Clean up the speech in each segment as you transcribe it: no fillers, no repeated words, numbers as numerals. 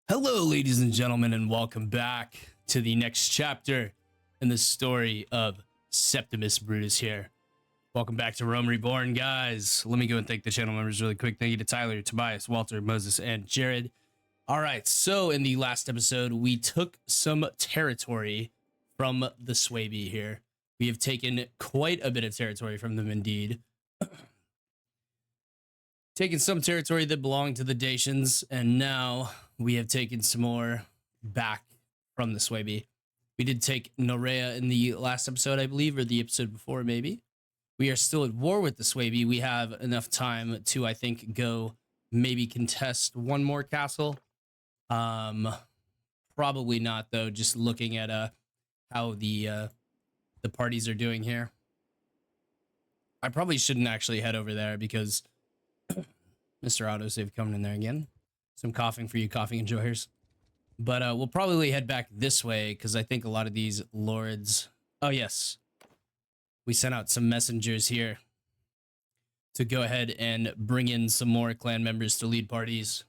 Hello, ladies and gentlemen, and welcome back to the next chapter in the story of Septimus Brutus here. Welcome back to Rome Reborn, guys. Let me go and thank the channel members really quick. Thank you to Tyler, Tobias, Walter, Moses, and Jared. All right, so in the last episode, we took some territory from the Swaby here. We have taken quite a bit of territory from them, indeed. Taken some territory that belonged to the Dacians, and now we have taken some more back from the Swaby. We did take Norea in the last episode, I believe, or the episode before, maybe. We are still at war with the Swaby. We have enough time to, I think, go maybe contest one more castle. Probably not, though, just looking at how the parties are doing here. I probably shouldn't actually head over there because Mr. Autosave coming in there again. Some coughing for you coughing enjoyers. But we'll probably head back this way because I think a lot of these lords... Oh, yes. We sent out some messengers here to go ahead and bring in some more clan members to lead parties.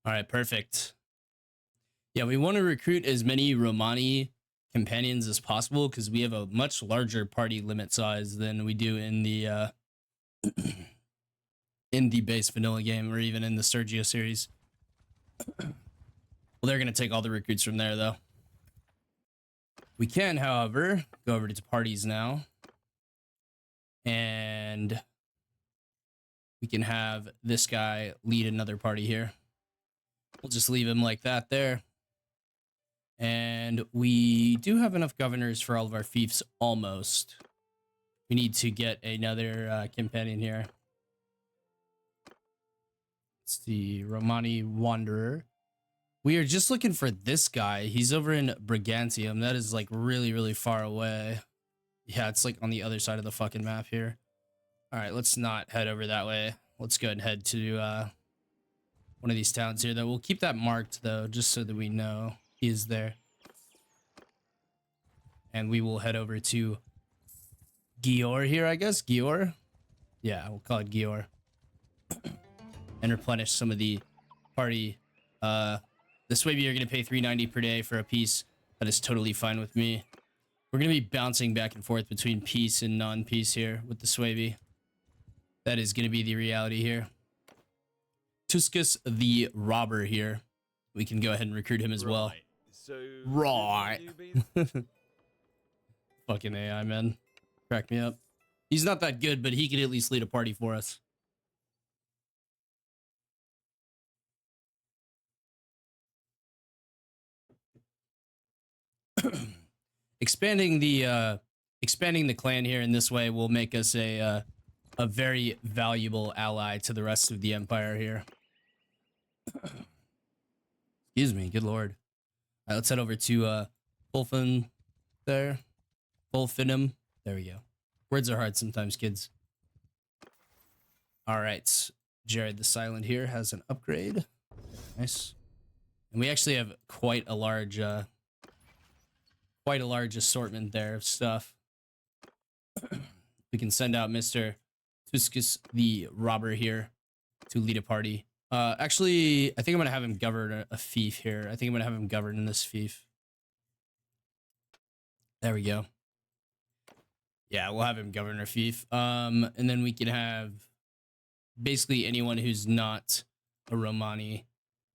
All right, perfect. Yeah, we want to recruit as many Romani companions as possible because we have a much larger party limit size than we do in the in the base vanilla game or even in the Sergio series. Well, they're going to take all the recruits from there, though. We can, however, go over to parties now. And we can have this guy lead another party here. We'll just leave him like that there. And we do have enough governors for all of our fiefs, almost. We need to get another companion here. It's the Romani Wanderer. We are just looking for this guy. He's over in Brigantium. That is like really, really far away. Yeah, it's like on the other side of the fucking map here. All right, let's not head over that way. Let's go ahead and head to one of these towns here, though. We'll keep that marked, though, just so that we know he is there. And we will head over to Gior here, I guess. Gior? Yeah, we'll call it Gior. And replenish some of the party. This way you're going to pay $3.90 per day for a piece. That is totally fine with me. We're going to be bouncing back and forth between peace and non-peace here with the Swaby. That is going to be the reality here. Tuscus the Robber here. We can go ahead and recruit him as well. So Right. Fucking AI, man. Crack me up. He's not that good, but he could at least lead a party for us. expanding the clan here in this way will make us a very valuable ally to the rest of the empire here. Excuse me, good lord. All right, let's head over to Fulfin there. Fulfinum. There we go. Words are hard sometimes, kids. All right. Jared the Silent here has an upgrade. Nice. And we actually have quite a large assortment there of stuff. We can send out Mr. Tuscus the Robber here to lead a party. Actually, I think I'm going to have him govern a fief here. I think I'm going to have him govern in this fief. There we go. Yeah, we'll have him govern our fief. And then we can have basically anyone who's not a Romani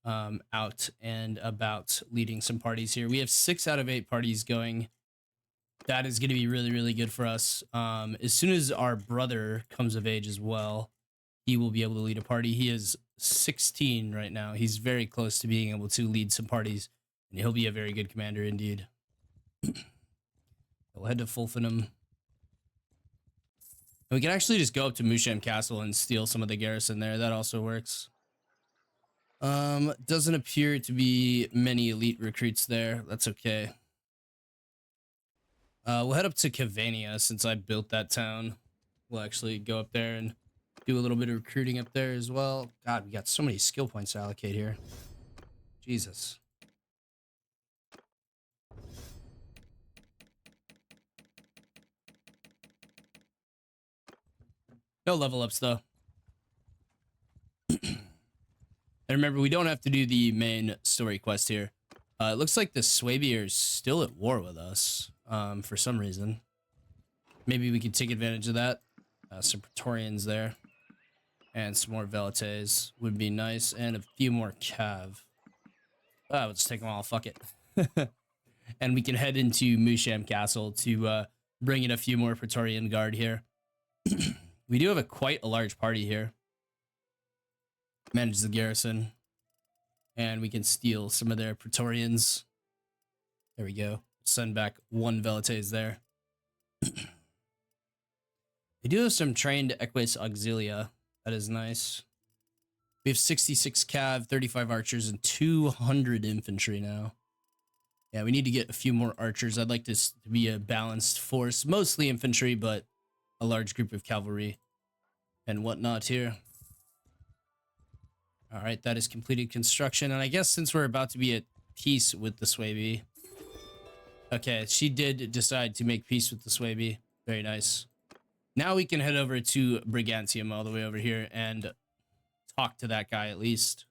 out and about leading some parties here. We have 6 out of 8 parties going. That is going to be really, really good for us. As soon as our brother comes of age as well, he will be able to lead a party. He is 16 right now. He's very close to being able to lead some parties, and he'll be a very good commander indeed. We'll head to Fulfinum. We can actually just go up to Musham Castle and steal some of the garrison there. That also works. Doesn't appear to be many elite recruits there. That's okay. We'll head up to Cavania since I built that town. We'll actually go up there and do a little bit of recruiting up there as well. God, we got so many skill points to allocate here. Jesus. No level ups though. And remember, we don't have to do the main story quest here. It looks like the Swaby are still at war with us for some reason. Maybe we could take advantage of that. Some Praetorians there. And some more Velites would be nice. And a few more Cav. Let's take them all. Fuck it. And we can head into Musham Castle to bring in a few more Praetorian Guard here. We do have quite a large party here. Manage the garrison. And we can steal some of their Praetorians. There we go. Send back one Velites there. They do have some trained Equus Auxilia. That is nice. We have 66 Cav, 35 archers, and 200 infantry now. Yeah, we need to get a few more archers. I'd like this to be a balanced force. Mostly infantry, but a large group of cavalry and whatnot here. All right, that is completed construction. And I guess since we're about to be at peace with the Swaby. Okay, she did decide to make peace with the Swaby. Very nice. Now we can head over to Brigantium all the way over here and talk to that guy at least.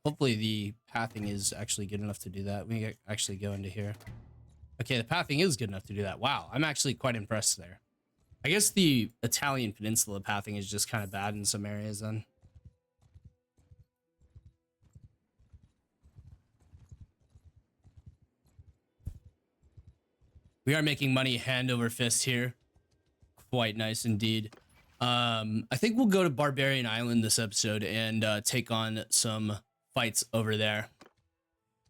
Hopefully the pathing is actually good enough to do that. We can actually go into here. Okay, the pathing is good enough to do that. Wow, I'm actually quite impressed there. I guess the Italian peninsula pathing is just kind of bad in some areas then. We are making money hand over fist here. Quite nice indeed. I think we'll go to Barbarian Island this episode and take on some fights over there.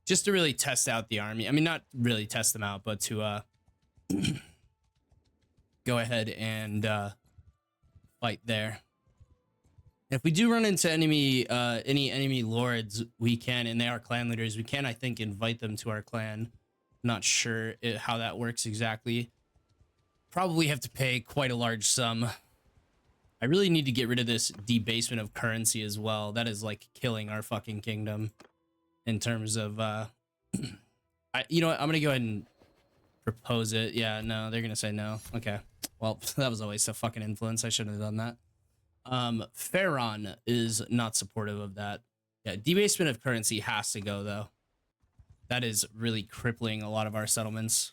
Just to really test out the army. I mean, not really test them out, but to go ahead and fight there. If we do run into any enemy lords, we can, and they are clan leaders, we can, I think, invite them to our clan. Not sure how that works exactly. Probably have to pay quite a large sum. I really need to get rid of this debasement of currency as well. That is like killing our fucking kingdom in terms of you know what, I'm gonna go ahead and propose it. Yeah, no, they're gonna say no. Okay, well, that was a waste of fucking influence. I shouldn't have done that. Pharaon is not supportive of that. Yeah, debasement of currency has to go though. That is really crippling a lot of our settlements.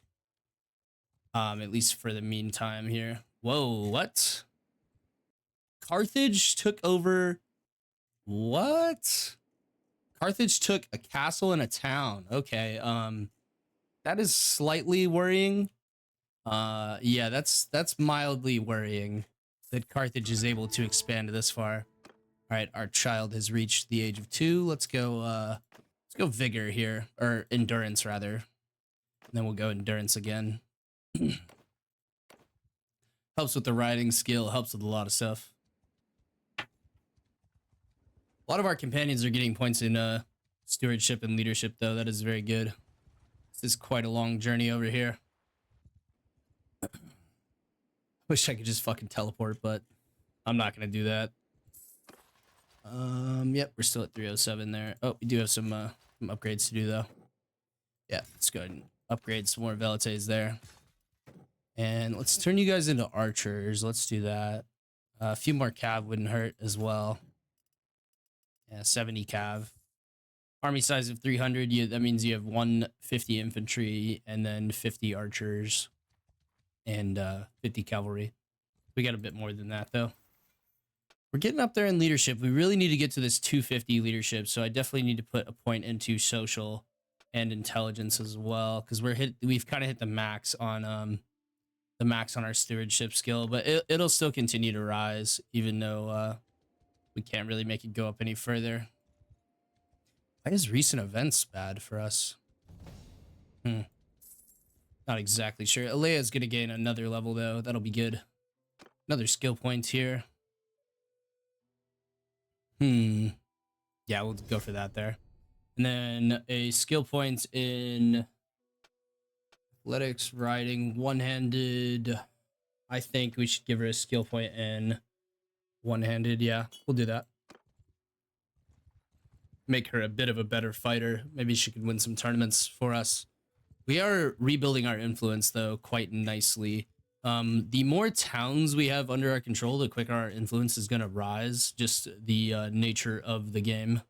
At least for the meantime here. Whoa, what? Carthage took over. What? Carthage took a castle and a town. Okay. That is slightly worrying. Yeah, that's mildly worrying that Carthage is able to expand this far. All right, our child has reached the age of 2. Let's go vigor here, or endurance rather. And then we'll go endurance again. Helps with the riding skill, helps with a lot of stuff. A lot of our companions are getting points in stewardship and leadership though. That is very good. This is quite a long journey over here. Wish I could just fucking teleport, but I'm not gonna do that. Yep, we're still at 307 there. Oh, we do have some upgrades to do though. Yeah, let's go ahead and upgrade some more Velites there. And let's turn you guys into archers. Let's do that. A few more cav wouldn't hurt as well. Yeah, 70 cav. Army size of 300. That means you have 150 infantry and then 50 archers and 50 cavalry. We got a bit more than that though. We're getting up there in leadership. We really need to get to this 250 leadership. So I definitely need to put a point into social and intelligence as well, because we've kind of hit the max on our stewardship skill, but it'll still continue to rise even though we can't really make it go up any further. Why is recent events bad for us? Not exactly sure. Alea's gonna gain another level though. That'll be good. Another skill point here. Yeah, we'll go for that there. And then a skill point in athletics, riding, one-handed. I think we should give her a skill point in one-handed. Yeah, we'll do that. Make her a bit of a better fighter. Maybe she can win some tournaments for us. We are rebuilding our influence though quite nicely. The more towns we have under our control, the quicker our influence is going to rise. Just the nature of the game.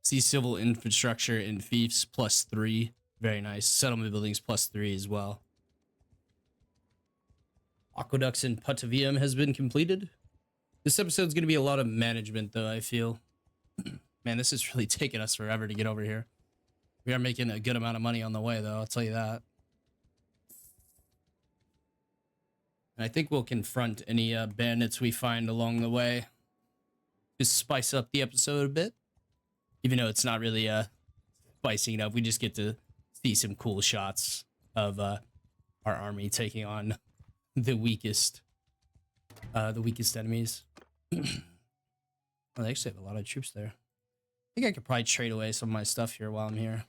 See civil infrastructure and fiefs +3. Very nice. Settlement buildings +3 as well. Aqueducts in Patavium has been completed. This episode's going to be a lot of management, though, I feel. Man, this is really taking us forever to get over here. We are making a good amount of money on the way, though, I'll tell you that. And I think we'll confront any bandits we find along the way. Just spice up the episode a bit. Even though it's not really spicing it up, we just get to see some cool shots of our army taking on the weakest enemies. Well, they actually have a lot of troops there. I think I could probably trade away some of my stuff here while I'm here.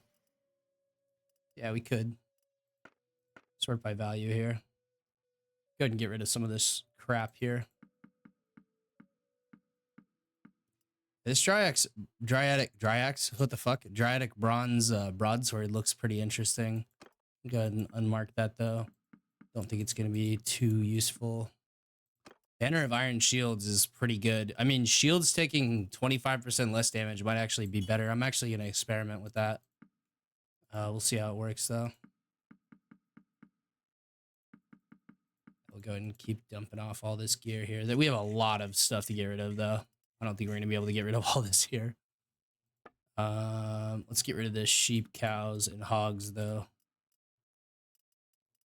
Yeah, we could. Sort by value here. Go ahead and get rid of some of this crap here. This Dryax, what the fuck? Dryatic bronze broadsword looks pretty interesting. Go ahead and unmark that though. Don't think it's gonna be too useful. Banner of Iron Shields is pretty good. I mean, shields taking 25% less damage might actually be better. I'm actually gonna experiment with that. We'll see how it works though. We'll go ahead and keep dumping off all this gear here. That we have a lot of stuff to get rid of though. I don't think we're gonna be able to get rid of all this here. Let's get rid of the sheep, cows, and hogs though.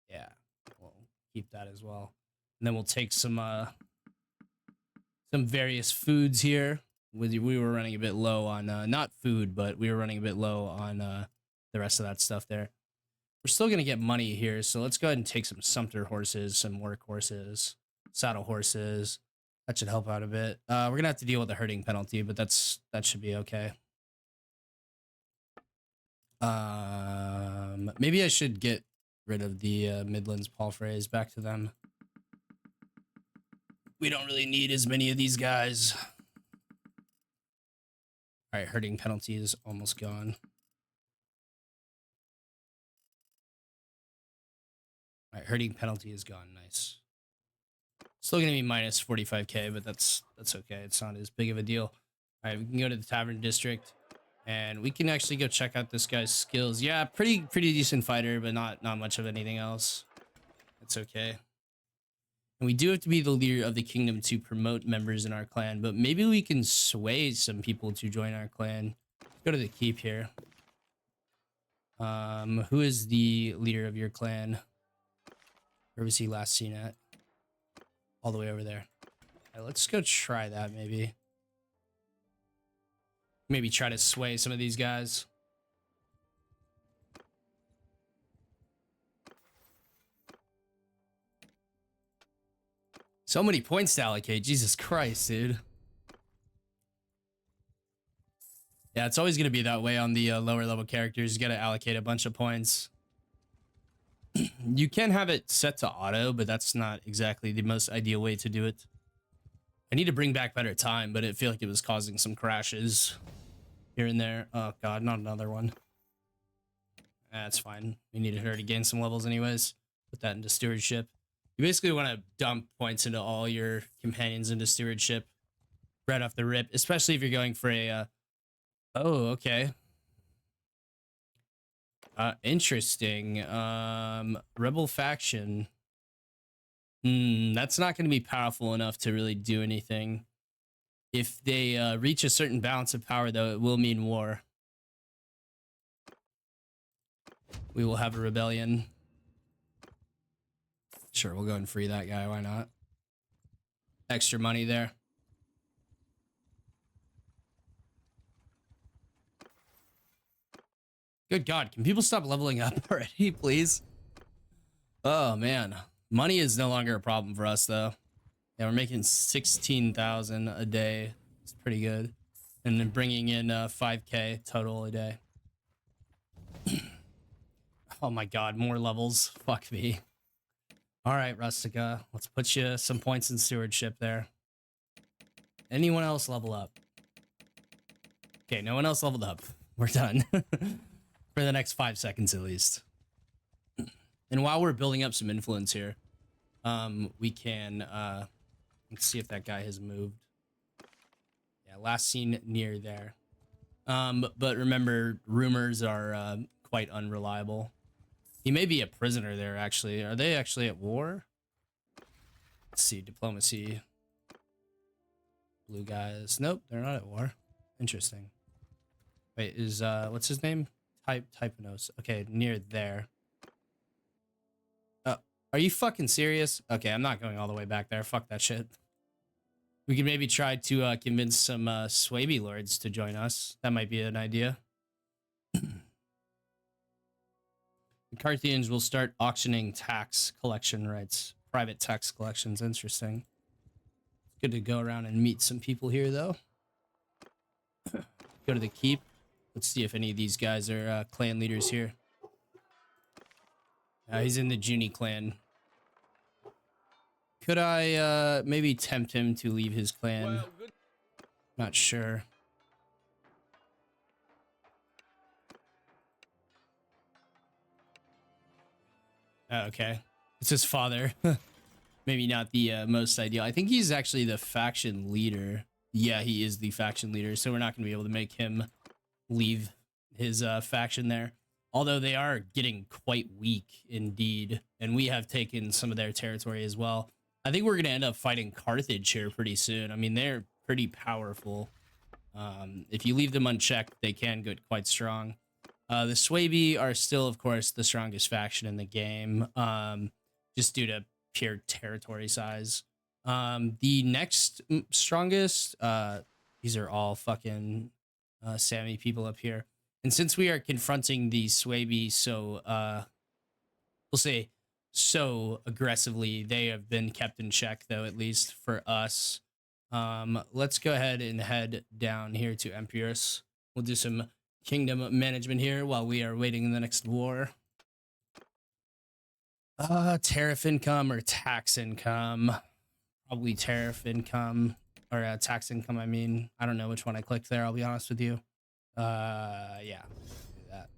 Yeah, we'll keep that as well. And then we'll take some various foods here. We were running a bit low on not food, but we were running a bit low on the rest of that stuff there. We're still gonna get money here, so let's go ahead and take some sumpter horses, some work horses, saddle horses. That should help out a bit. We're gonna have to deal with the herding penalty, but that should be okay. Maybe I should get rid of the Midlands palfreys, back to them. We don't really need as many of these guys. All right, herding penalty is almost gone. All right, herding penalty is gone. Nice. Still gonna be minus 45k, but that's okay. It's not as big of a deal. All right, we can go to the tavern district, and we can actually go check out this guy's skills. Yeah, pretty decent fighter, but not much of anything else. It's okay. And we do have to be the leader of the kingdom to promote members in our clan, but maybe we can sway some people to join our clan. Let's go to the keep here. Who is the leader of your clan? Where was he last seen at? All the way over there. Right, let's go try that maybe. Maybe try to sway some of these guys. So many points to allocate. Jesus Christ, dude. Yeah, it's always going to be that way on the lower level characters. You got to allocate a bunch of points. You can have it set to auto, but that's not exactly the most ideal way to do it. I need to bring back better time, but I feel like it was causing some crashes here and there. Oh god, not another one. That's fine. We needed her to gain some levels anyways. Put that into stewardship. You basically want to dump points into all your companions into stewardship right off the rip, especially if you're going for a oh, okay. Interesting. Rebel faction. That's not going to be powerful enough to really do anything. If they reach a certain balance of power, though, it will mean war. We will have a rebellion. Sure, we'll go and free that guy. Why not? Extra money there. Good God, can people stop leveling up already, please? Oh, man. Money is no longer a problem for us, though. Yeah, we're making 16,000 a day. It's pretty good. And then bringing in 5k total a day. Oh my God, more levels. Fuck me. All right, Rustica. Let's put you some points in stewardship there. Anyone else level up? Okay, no one else leveled up. We're done. For the next 5 seconds at least. And while we're building up some influence here, we can let's see if that guy has moved. Yeah, last seen near there. But remember, rumors are quite unreliable. He may be a prisoner there, actually. Are they actually at war? Let's see, diplomacy. Blue guys. Nope, they're not at war. Interesting. Wait, is what's his name? Typanos. Okay, near there. Are you fucking serious? Okay, I'm not going all the way back there. Fuck that shit. We can maybe try to convince some Swaby lords to join us. That might be an idea. The Carthaginians will start auctioning tax collection rights. Private tax collections. Interesting. Good to go around and meet some people here, though. Go to the keep. Let's see if any of these guys are clan leaders here. He's in the Junie clan. Could I maybe tempt him to leave his clan? Well, not sure. Oh, okay. It's his father. Maybe not the most ideal. I think he's actually the faction leader. Yeah, he is the faction leader, so we're not going to be able to make him leave his faction there. Although they are getting quite weak indeed, and we have taken some of their territory as well. I think we're going to end up fighting Carthage here pretty soon. I mean, they're pretty powerful. If you leave them unchecked, they can get quite strong. The Swaby are still, of course, the strongest faction in the game, just due to pure territory size. The next strongest, these are all fucking Sami people up here. And since we are confronting the Swaby so, we'll say, so aggressively, they have been kept in check, though, at least for us. Let's go ahead and head down here to Epirus. We'll do some kingdom management here while we are waiting in the next war. Tariff income or tax income? Probably tariff income or tax income. I mean, I don't know which one I clicked there. I'll be honest with you. Yeah, do that.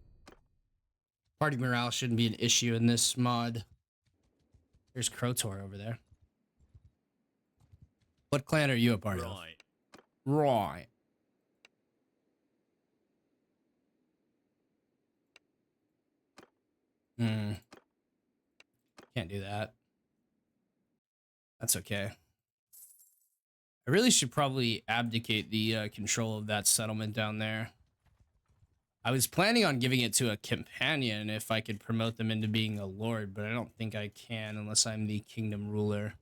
Party morale shouldn't be an issue in this mod. There's Krotor over there. What clan are you a part of? Right. Can't do that. That's okay. I really should probably abdicate the control of that settlement down there. I was planning on giving it to a companion if I could promote them into being a lord, but I don't think I can unless I'm the kingdom ruler.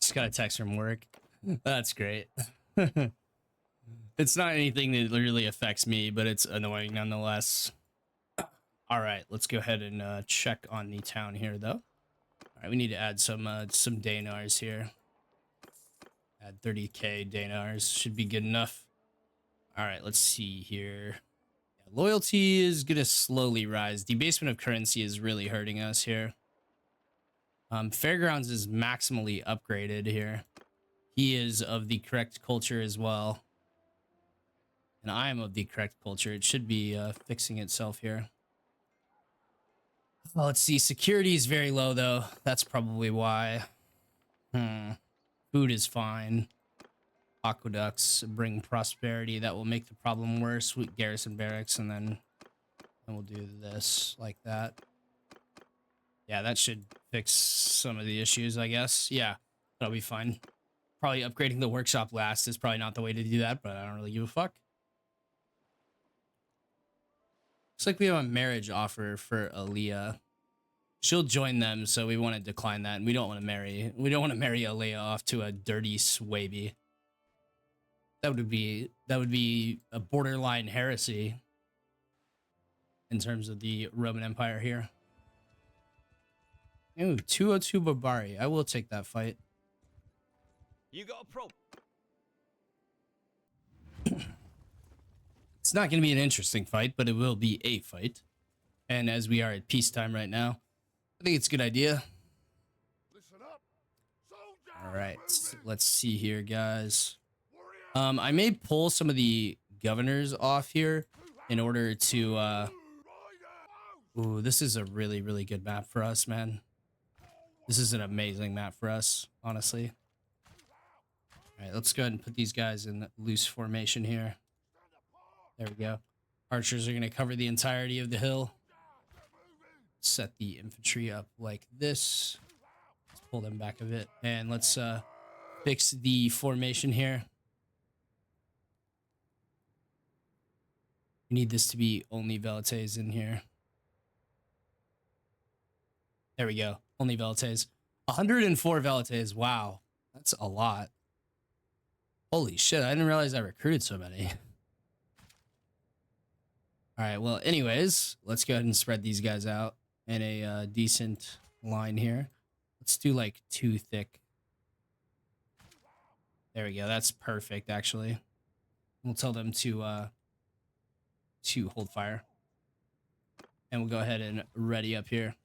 Just got a text from work. That's great. It's not anything that really affects me, but it's annoying nonetheless. All right, let's go ahead and check on the town here, though. All right, we need to add some dinars here. Add 30k dinars should be good enough. All right, let's see here. Yeah, loyalty is gonna slowly rise. Debasement of currency is really hurting us here. Fairgrounds is maximally upgraded here. He is of the correct culture as well. And I am of the correct culture. It should be fixing itself here. Well, let's see. Security is very low, though. That's probably why. Food is fine. Aqueducts bring prosperity. That will make the problem worse. We garrison barracks, and then we'll do this like that. Yeah, that should fix some of the issues, I guess. Yeah, that'll be fine. Probably upgrading the workshop last is probably not the way to do that, but I don't really give a fuck. Looks like we have a marriage offer for Aaliyah. She'll join them, so we want to decline that, and we don't want to marry Aaliyah off to a dirty Swaby. That would be a borderline heresy in terms of the Roman Empire here. Ooh, 202 Barbari. I will take that fight. You got a problem? It's not going to be an interesting fight, but it will be a fight. And as we are at peacetime right now, I think it's a good idea. All right, let's see here, guys. I may pull some of the governors off here in order to... Ooh, this is a really, really good map for us, man. This is an amazing map for us, honestly. All right, let's go ahead and put these guys in loose formation here. There we go. Archers are going to cover the entirety of the hill. Set the infantry up like this. Let's pull them back a bit. And let's fix the formation here. We need this to be only velites in here. There we go. Only velites. 104 velites. Wow. That's a lot. Holy shit. I didn't realize I recruited so many. All right. Well, anyways, let's go ahead and spread these guys out in a decent line here. Let's do like 2 thick. There we go. That's perfect, actually. We'll tell them to hold fire. And we'll go ahead and ready up here.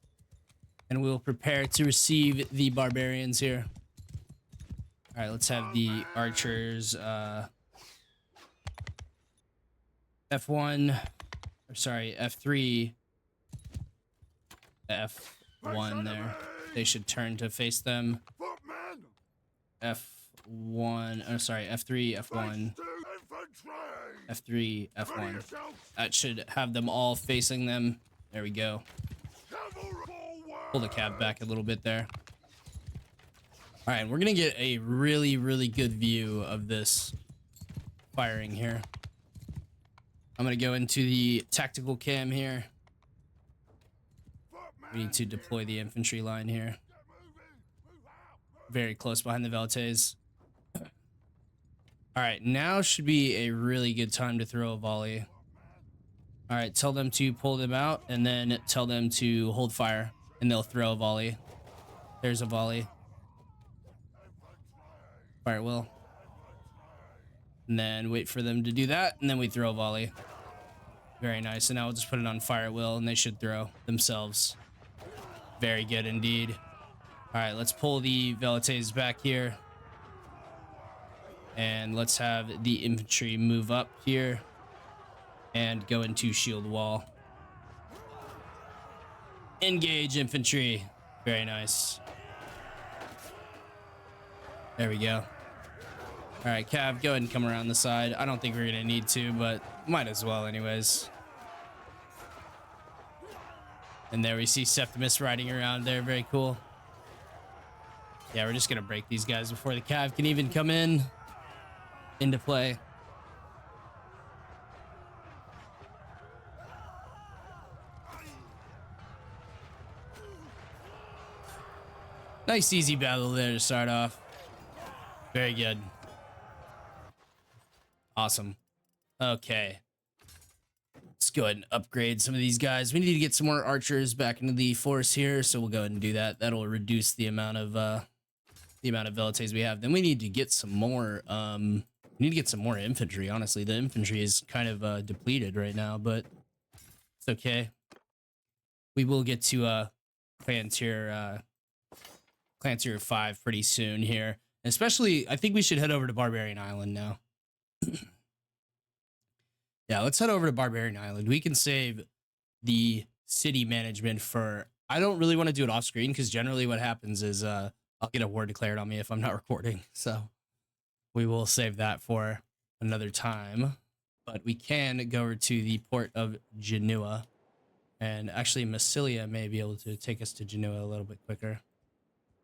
And we'll prepare to receive the barbarians here. All right, let's have the archers F1, or sorry, F3, F1 there. They should turn to face them. F1, oh sorry, F3, F1, F3, F1. That should have them all facing them. There we go. Pull the cab back a little bit there. All right, we're gonna get a really, really good view of this firing here. I'm gonna go into the tactical cam here. We need to deploy the infantry line here. Very close behind the velites. All right, now should be a really good time to throw a volley. All right, tell them to pull them out and then tell them to hold fire and they'll throw a volley. There's a volley. Fire will. And then wait for them to do that and then we throw a volley. Very nice. And now we'll just put it on fire will and they should throw themselves. Very good indeed. All right, let's pull the velites back here. And let's have the infantry move up here and go into shield wall. Engage infantry. Very nice. There we go. All right, Cav, go ahead and come around the side. I don't think we're gonna need to, but might as well anyways. And there we see Septimus riding around there. Very cool. Yeah, we're just gonna break these guys before the Cav can even come into play. Nice easy battle there to start off. Very good. Awesome. Okay. Let's go ahead and upgrade some of these guys. We need to get some more archers back into the force here, so we'll go ahead and do that. That'll reduce the amount of velites we have. Then we need to get some more infantry, honestly. The infantry is kind of depleted right now, but it's okay. We will get to clan tier 5 pretty soon here. Especially, I think we should head over to Barbarian Island now. Yeah, let's head over to Barbarian Island. We can save the city management for... I don't really want to do it off screen because generally what happens is I'll get a war declared on me if I'm not recording. So we will save that for another time. But we can go over to the port of Genoa. And actually, Massilia may be able to take us to Genoa a little bit quicker.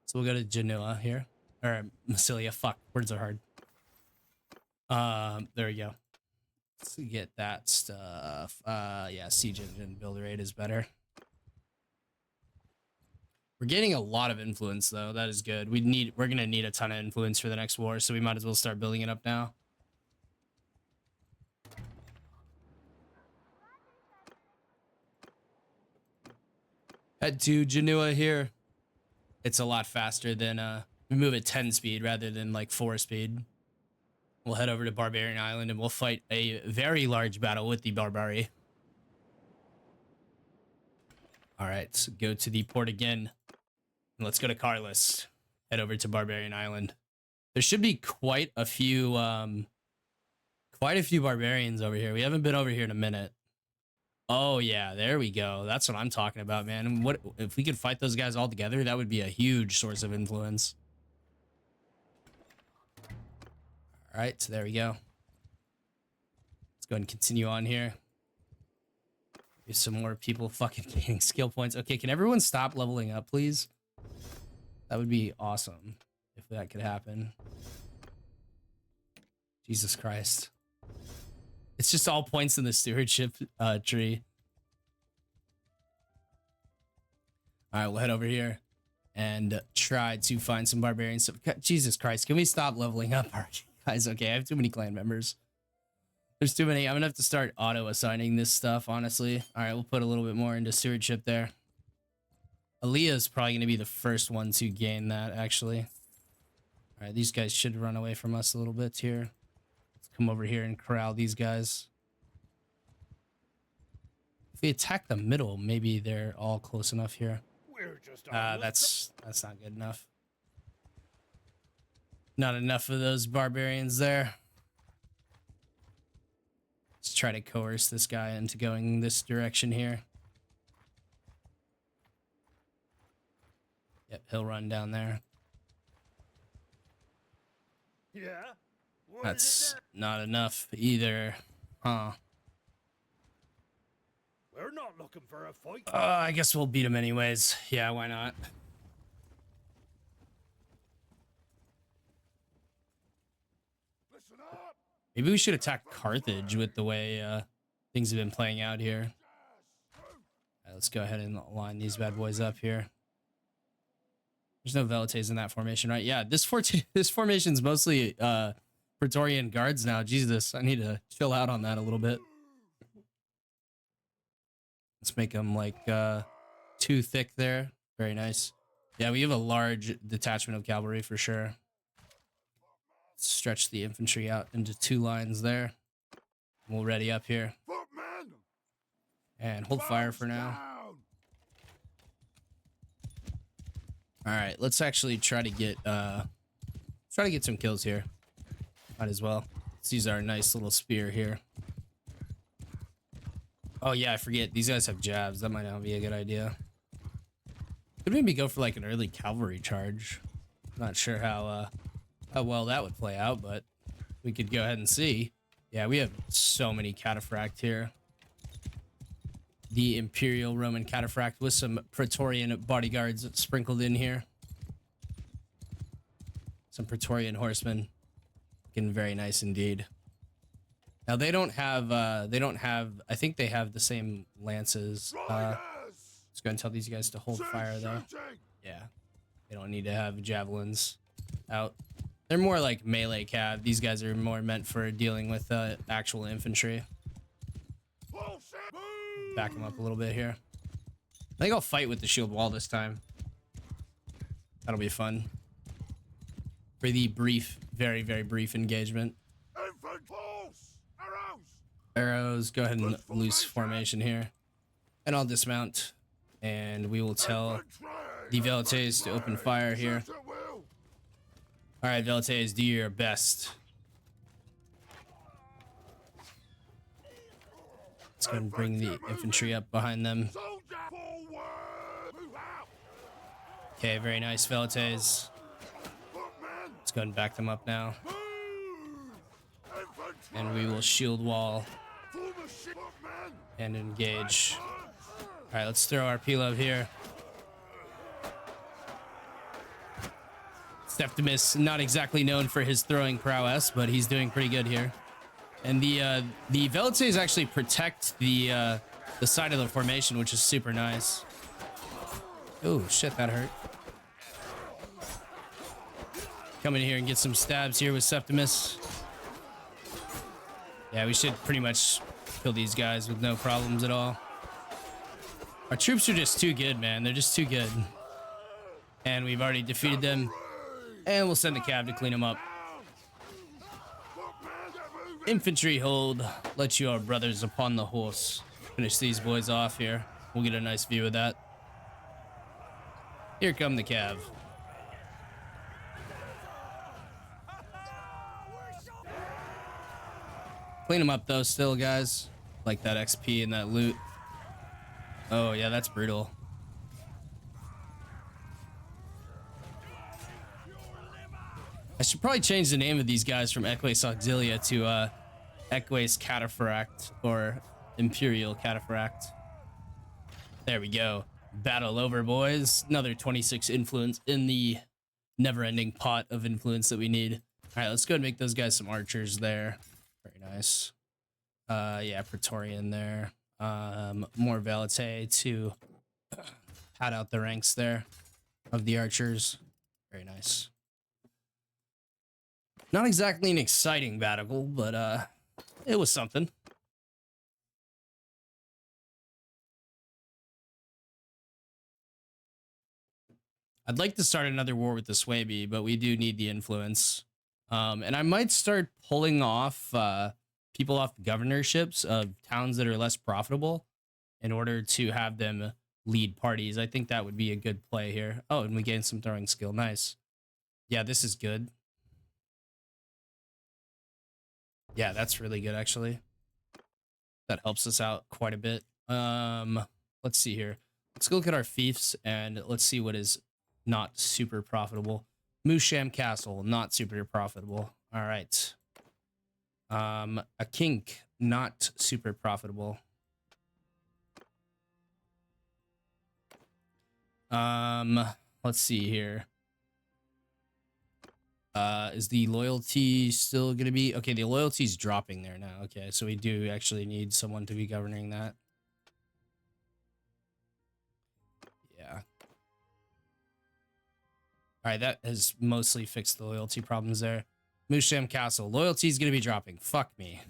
So we'll go to Genoa here. Or Massilia, fuck, words are hard. There we go. Let's get that stuff. Yeah, siege engine build rate is better. We're gaining a lot of influence though. That is good. We're gonna need a ton of influence for the next war, so we might as well start building it up now. Head to Genoa here. it's a lot faster than we move at 10 speed rather than like 4 speed. We'll head over to Barbarian Island and we'll fight a very large battle with the Barbari. All right, so go to the port again. And let's go to Carlist. Head over to Barbarian Island. There should be quite a few barbarians over here. We haven't been over here in a minute. Oh yeah, there we go. That's what I'm talking about, man. And what if we could fight those guys all together? That would be a huge source of influence. All right, so there we go. Let's go ahead and continue on here. There's some more people fucking gaining skill points. Okay, can everyone stop leveling up, please? That would be awesome if that could happen. Jesus Christ. It's just all points in the stewardship tree. All right, we'll head over here and try to find some barbarian stuff. Jesus Christ, can we stop leveling up our guys? Okay, I have too many clan members. There's too many. I'm gonna have to start auto-assigning this stuff, honestly. All right, we'll put a little bit more into stewardship there. Aaliyah's probably gonna be the first one to gain that, actually. All right, these guys should run away from us a little bit here. Let's come over here and corral these guys. If we attack the middle, maybe they're all close enough here. That's not good enough. Not enough of those barbarians there. Let's try to coerce this guy into going this direction here. Yep, he'll run down there. Yeah. That's not enough either, huh? We're not looking for a fight. I guess we'll beat him anyways. Yeah, why not? Listen up. Maybe we should attack Carthage with the way things have been playing out here. All right, let's go ahead and line these bad boys up here. There's no Velites in that formation, right? Yeah, this formation's mostly Praetorian guards now. Jesus, I need to chill out on that a little bit. Let's make them like too thick there. Very nice. Yeah, we have a large detachment of cavalry for sure. Stretch the infantry out into 2 lines there. We'll ready up here. And hold fire for now. All right, let's actually try to get some kills here. Might as well. Let's use our nice little spear here. Oh yeah, I forget. These guys have jabs. That might not be a good idea. Could maybe go for like an early cavalry charge. Not sure how well that would play out, but we could go ahead and see. Yeah, we have so many cataphract here. The Imperial Roman cataphract with some Praetorian bodyguards sprinkled in here. Some Praetorian horsemen. Looking very nice indeed. Now they don't have, I think they have the same lances. Just go ahead and tell these guys to hold fire though. Yeah, they don't need to have javelins out. They're more like melee cav. These guys are more meant for dealing with actual infantry. Back them up a little bit here. I think I'll fight with the shield wall this time. That'll be fun. For the brief, very, very brief engagement. Arrows, go ahead and loose formation here. And I'll dismount. And we will tell the Velites to open fire here. Alright, Velites, do your best. Let's go ahead and bring the infantry up behind them. Okay, very nice, Velites. Let's go ahead and back them up now. And we will shield wall and engage. All right, let's throw our P-Love here. Septimus, not exactly known for his throwing prowess, but he's doing pretty good here. And the Velites actually protect the side of the formation, which is super nice. Oh shit, that hurt. Come in here and get some stabs here with Septimus. Yeah, we should pretty much kill these guys with no problems at all. Our troops are just too good, man. They're just too good. And we've already defeated them. And we'll send the cav to clean them up. Infantry hold. Let your brothers upon the horse. Finish these boys off here. We'll get a nice view of that. Here come the cav. Clean them up though still, guys. Like that XP and that loot. Oh yeah, that's brutal. I should probably change the name of these guys from Equus Auxilia to Equus Cataphract or Imperial Cataphract. There we go. Battle over, boys. Another 26 influence in the never-ending pot of influence that we need. All right, let's go and make those guys some archers there. Very nice. Yeah, Praetorian there. More Valete to pad out the ranks there of the archers. Very nice. Not exactly an exciting battle, but it was something. I'd like to start another war with the Swaby, but we do need the influence. And I might start pulling off people off governorships of towns that are less profitable in order to have them lead parties. I think that would be a good play here. Oh, and we gained some throwing skill. Nice. Yeah, this is good. Yeah, that's really good, actually. That helps us out quite a bit. Let's see here. Let's go look at our fiefs and let's see what is not super profitable. Moosham Castle, not super profitable. All right. A kink, not super profitable. Let's see here. Is the loyalty still gonna be okay? The loyalty's dropping there now. Okay, so we do actually need someone to be governing that. Yeah. All right, that has mostly fixed the loyalty problems there. Moosham Castle, loyalty's gonna be dropping. Fuck me.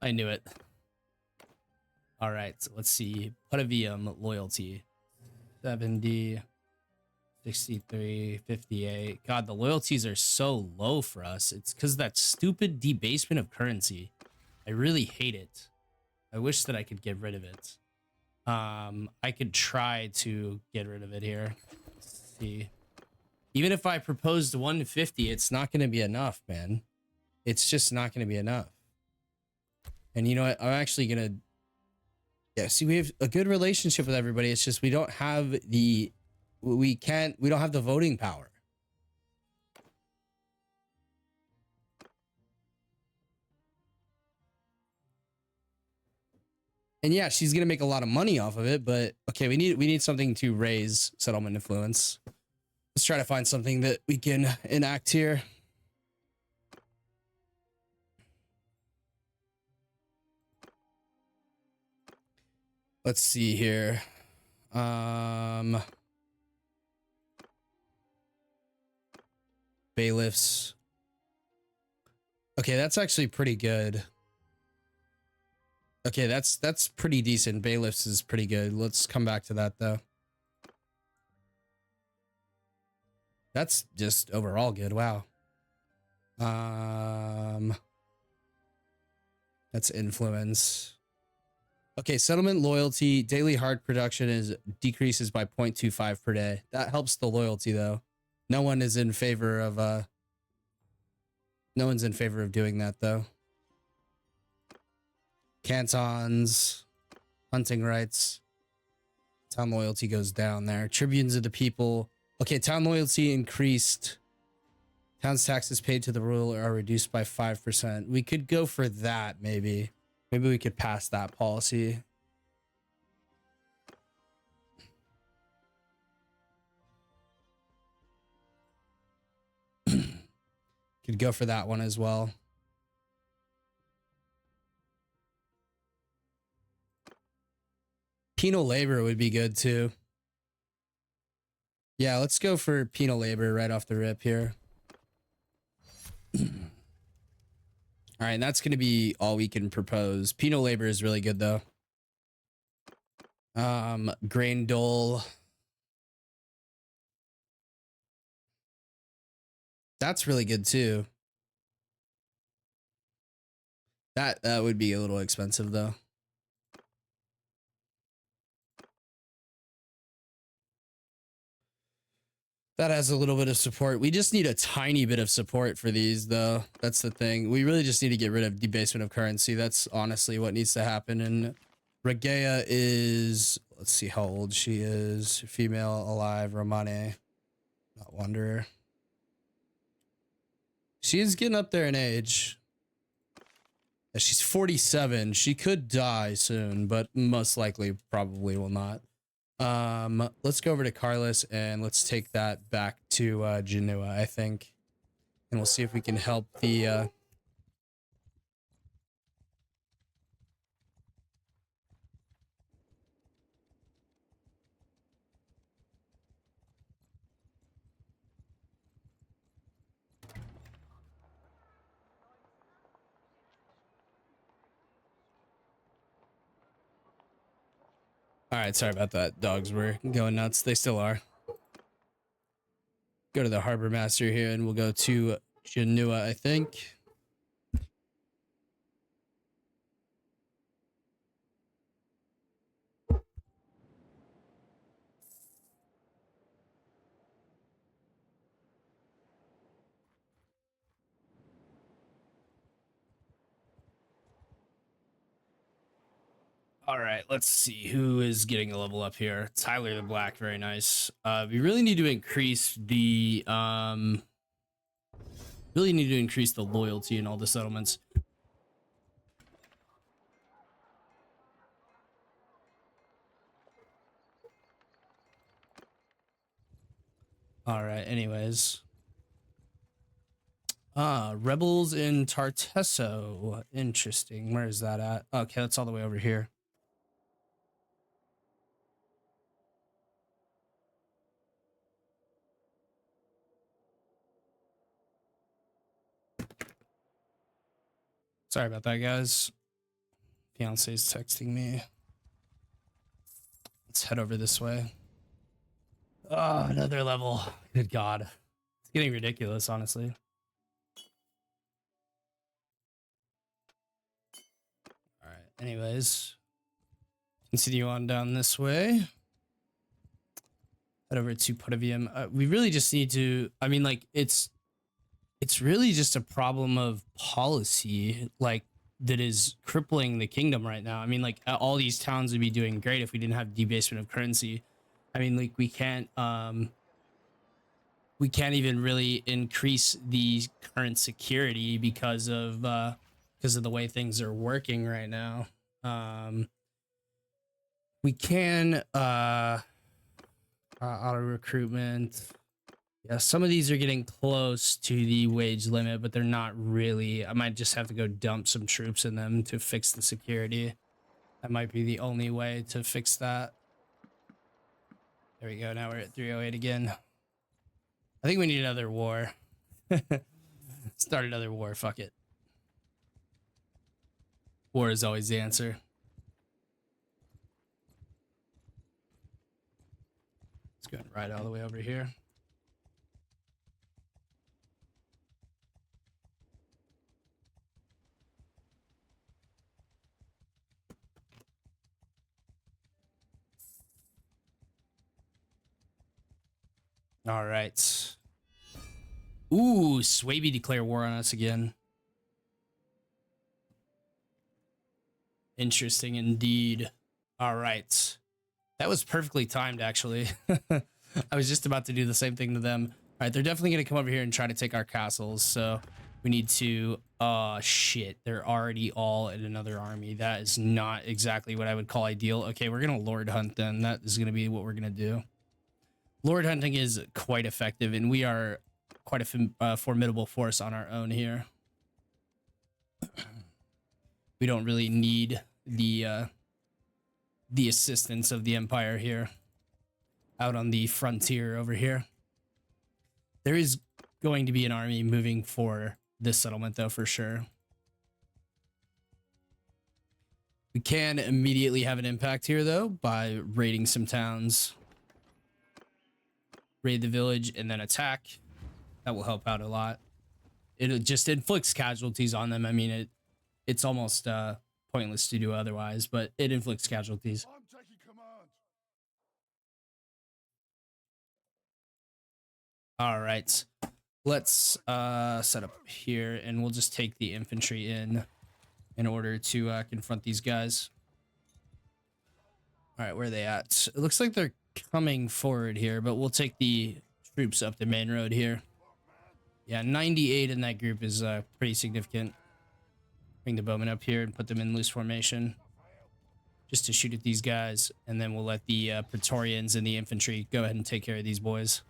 I knew it. All right, so let's see. Putavium loyalty, 70. 63, 58. God, the loyalties are so low for us. It's because of that stupid debasement of currency. I really hate it. I wish that I could get rid of it. I could try to get rid of it here. Let's see. Even if I proposed 150, it's not going to be enough, man. It's just not going to be enough. And you know what? I'm actually going to... Yeah, see, we have a good relationship with everybody. It's just we don't have the... We don't have the voting power. And yeah, she's gonna make a lot of money off of it, but okay, we need something to raise settlement influence. Let's try to find something that we can enact here. Let's see here. Bailiffs. Okay, that's actually pretty good. Okay, that's pretty decent. Bailiffs is pretty good. Let's come back to that though. That's just overall good. Wow. That's influence. Okay, settlement loyalty, daily hard production is decreases by 0.25 per day. That helps the loyalty though. No one is in favor of no one's in favor of doing that though. Cantons, hunting rights. Town loyalty goes down there. Tribunes of the people. Okay, town loyalty increased. Town's taxes paid to the ruler are reduced by 5%. We could go for that, maybe. Maybe we could pass that policy. Could go for that one as well. Penal labor would be good too. Yeah, let's go for penal labor right off the rip here. All right, and that's going to be all we can propose. Penal labor is really good though. Grain dole. That's really good too. That would be a little expensive though. That has a little bit of support. We just need a tiny bit of support for these though. That's the thing. We really just need to get rid of debasement of currency. That's honestly what needs to happen. And Regea is, let's see how old she is. Female, alive, Romane. Not Wanderer. She is getting up there in age. Yeah, she's 47. She could die soon, but most likely probably will not. Let's go over to Carlos and let's take that back to Genoa, I think. And we'll see if we can help the All right, sorry about that. Dogs were going nuts. They still are. Go to the harbor master here and we'll go to Genoa, I think. All right, let's see who is getting a level up here. Tyler the Black, very nice. We really need to increase the loyalty in all the settlements. All right, anyways. Rebels in Tartesso. Interesting. Where is that at? Okay, that's all the way over here. Sorry about that, guys. Fiance's texting me. Let's head over this way. Oh, another level. Good God. It's getting ridiculous, honestly. All right. Anyways, continue on down this way. Head over to Potavium. We really just need to, I mean, like, it's really just a problem of policy, like, that is crippling the kingdom right now. I mean, like, all these towns would be doing great if we didn't have debasement of currency. I mean, like, we can't even really increase the current security because of the way things are working right now. We can auto recruitment. Yeah, some of these are getting close to the wage limit, but they're not really. I might just have to go dump some troops in them to fix the security. That might be the only way to fix that. There we go. Now we're at 308 again. I think we need another war. Start another war. Fuck it. War is always the answer. Let's go and ride all the way over here. All right. Ooh, Swaby declare war on us again. Interesting indeed. All right. That was perfectly timed, actually. I was just about to do the same thing to them. All right, they're definitely going to come over here and try to take our castles. So we need to... Oh, shit. They're already all in another army. That is not exactly what I would call ideal. Okay, we're going to Lord Hunt then. That is going to be what we're going to do. Lord hunting is quite effective, and we are quite a formidable force on our own here. We don't really need the assistance of the Empire here. Out on the frontier over here. There is going to be an army moving for this settlement, though, for sure. We can immediately have an impact here, though, by raiding some towns. Raid the village and then attack. That will help out a lot. It just inflicts casualties on them. I mean, it's almost pointless to do otherwise, but it inflicts casualties. I'm taking command. All right, let's set up here, and we'll just take the infantry in order to confront these guys. All right, where are they at? It looks like they're coming forward here, but we'll take the troops up the main road here. Yeah, 98 in that group is pretty significant. Bring the bowmen up here and put them in loose formation just to shoot at these guys, and then we'll let the Praetorians and the infantry go ahead and take care of these boys.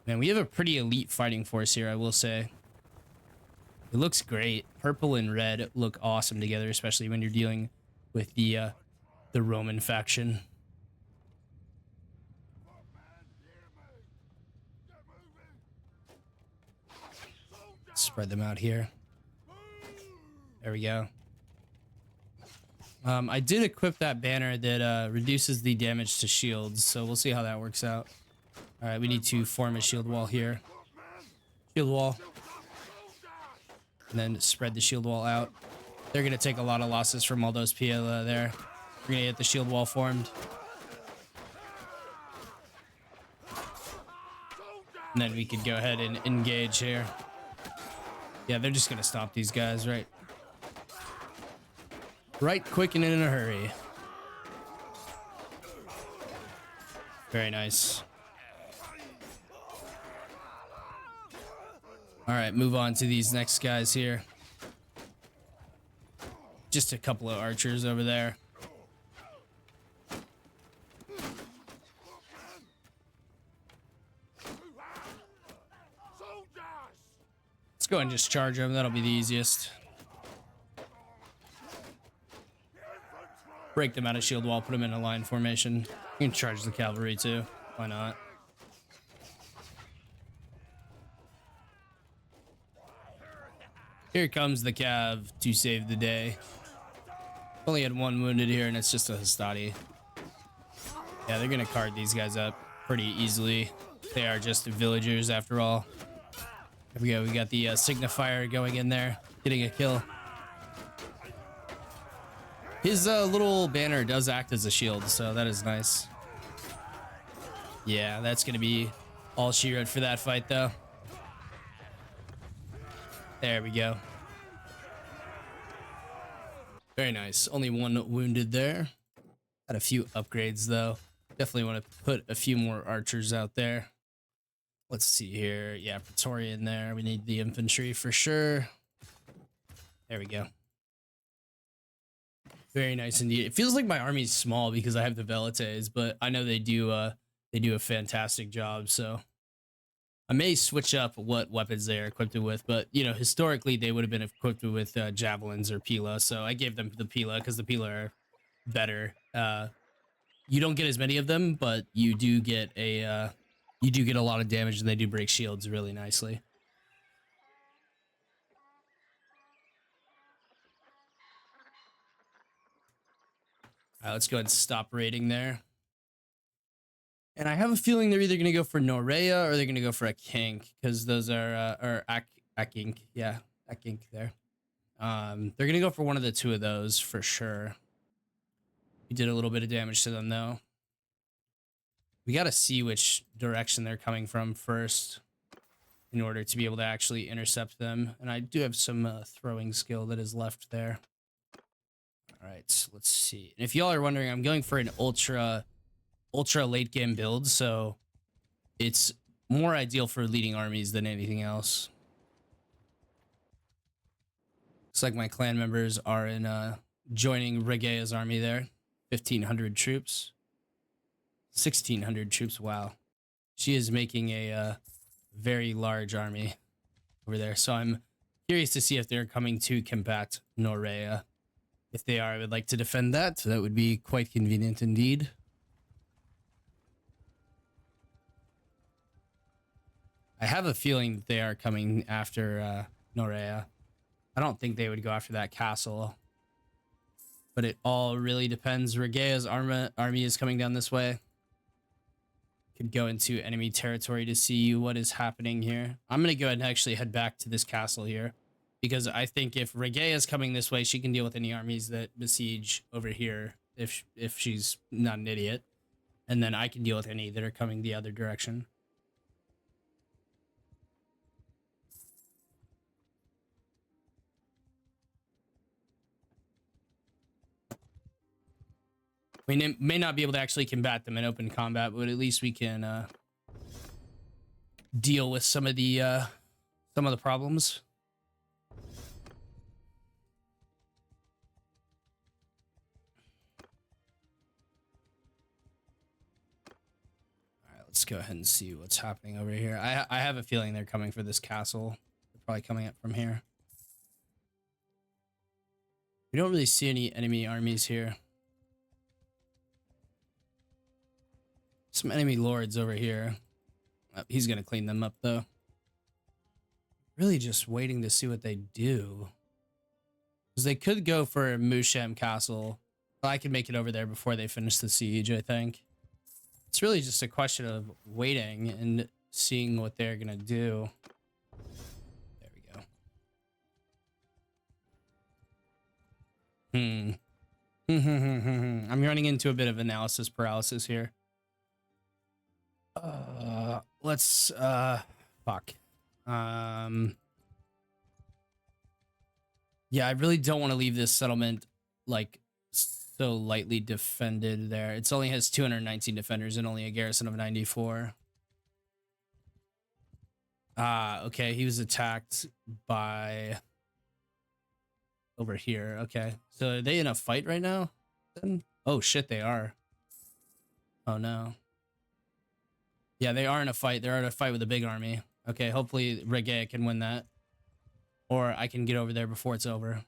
Man, we have a pretty elite fighting force here, I will say. It looks great. Purple and red look awesome together, especially when you're dealing with the Roman faction. Spread them out here. There we go. I did equip that banner that reduces the damage to shields, so we'll see how that works out. All right, we need to form a shield wall here. Shield wall. And then spread the shield wall out. They're going to take a lot of losses from all those PL there. We're going to get the shield wall formed. And then we could go ahead and engage here. Yeah, they're just going to stop these guys, right? Right quick and in a hurry. Very nice. All right, move on to these next guys here. Just a couple of archers over there. Let's go and just charge them. That'll be the easiest. Break them out of shield wall, put them in a line formation. You can charge the cavalry too. Why not? Here comes the cav to save the day. Only had one wounded here, and it's just a Hastati. Yeah, they're gonna card these guys up pretty easily. They are just villagers after all. There we go. We got the signifier going in there, getting a kill. His little banner does act as a shield, so that is nice. Yeah, that's gonna be all she wrote for that fight, though. There we go. Very nice. Only one wounded there. Had a few upgrades, though. Definitely want to put a few more archers out there. Let's see here. Yeah, Praetorian there. We need the infantry for sure. There we go. Very nice indeed. It feels like my army's small because I have the Velites, but I know they do a fantastic job, so I may switch up what weapons they are equipped with, but you know, historically they would have been equipped with javelins or pila, so I gave them the pila because the pila are better. You don't get as many of them, but you do get a lot of damage, and they do break shields really nicely. All right, let's go ahead and stop raiding there. And I have a feeling they're either going to go for Norea or they're going to go for a Kink, because those are or Akink, yeah, Akink there. They're going to go for one of the two of those for sure. We did a little bit of damage to them though. We got to see which direction they're coming from first in order to be able to actually intercept them. And I do have some throwing skill that is left there. All right, let's see. And if y'all are wondering, I'm going for an ultra late game build, so it's more ideal for leading armies than anything else. Looks like my clan members are in joining Regea's army there. 1,500 troops. 1,600 troops, wow. She is making a very large army over there, so I'm curious to see if they're coming to combat Norea. If they are, I would like to defend that, so that would be quite convenient indeed. I have a feeling that they are coming after Norea. I don't think they would go after that castle. But it all really depends. Regea's army is coming down this way. could go into enemy territory to see what is happening here. I'm going to go ahead and actually head back to this castle here, because I think if Regea is coming this way, she can deal with any armies that besiege over here if she's not an idiot. And then I can deal with any that are coming the other direction. We may not be able to actually combat them in open combat, but at least we can deal with some of the problems. All right, let's go ahead and see what's happening over here. I have a feeling they're coming for this castle. They're probably coming up from here. We don't really see any enemy armies here. Some enemy lords over here. Oh, he's gonna clean them up though. Really just waiting to see what they do. Because they could go for Musham Castle. I can make it over there before they finish the siege, I think. It's really just a question of waiting and seeing what they're gonna do. There we go. I'm running into a bit of analysis paralysis here. Let's fuck. Yeah, I really don't want to leave this settlement like so lightly defended there. It only has 219 defenders and only a garrison of 94. Okay, he was attacked by over here. Okay, so are they in a fight right now then? Oh shit, they are. Oh no. Yeah, they are in a fight. They're in a fight with a big army. Okay, hopefully Regea can win that. Or I can get over there before it's over.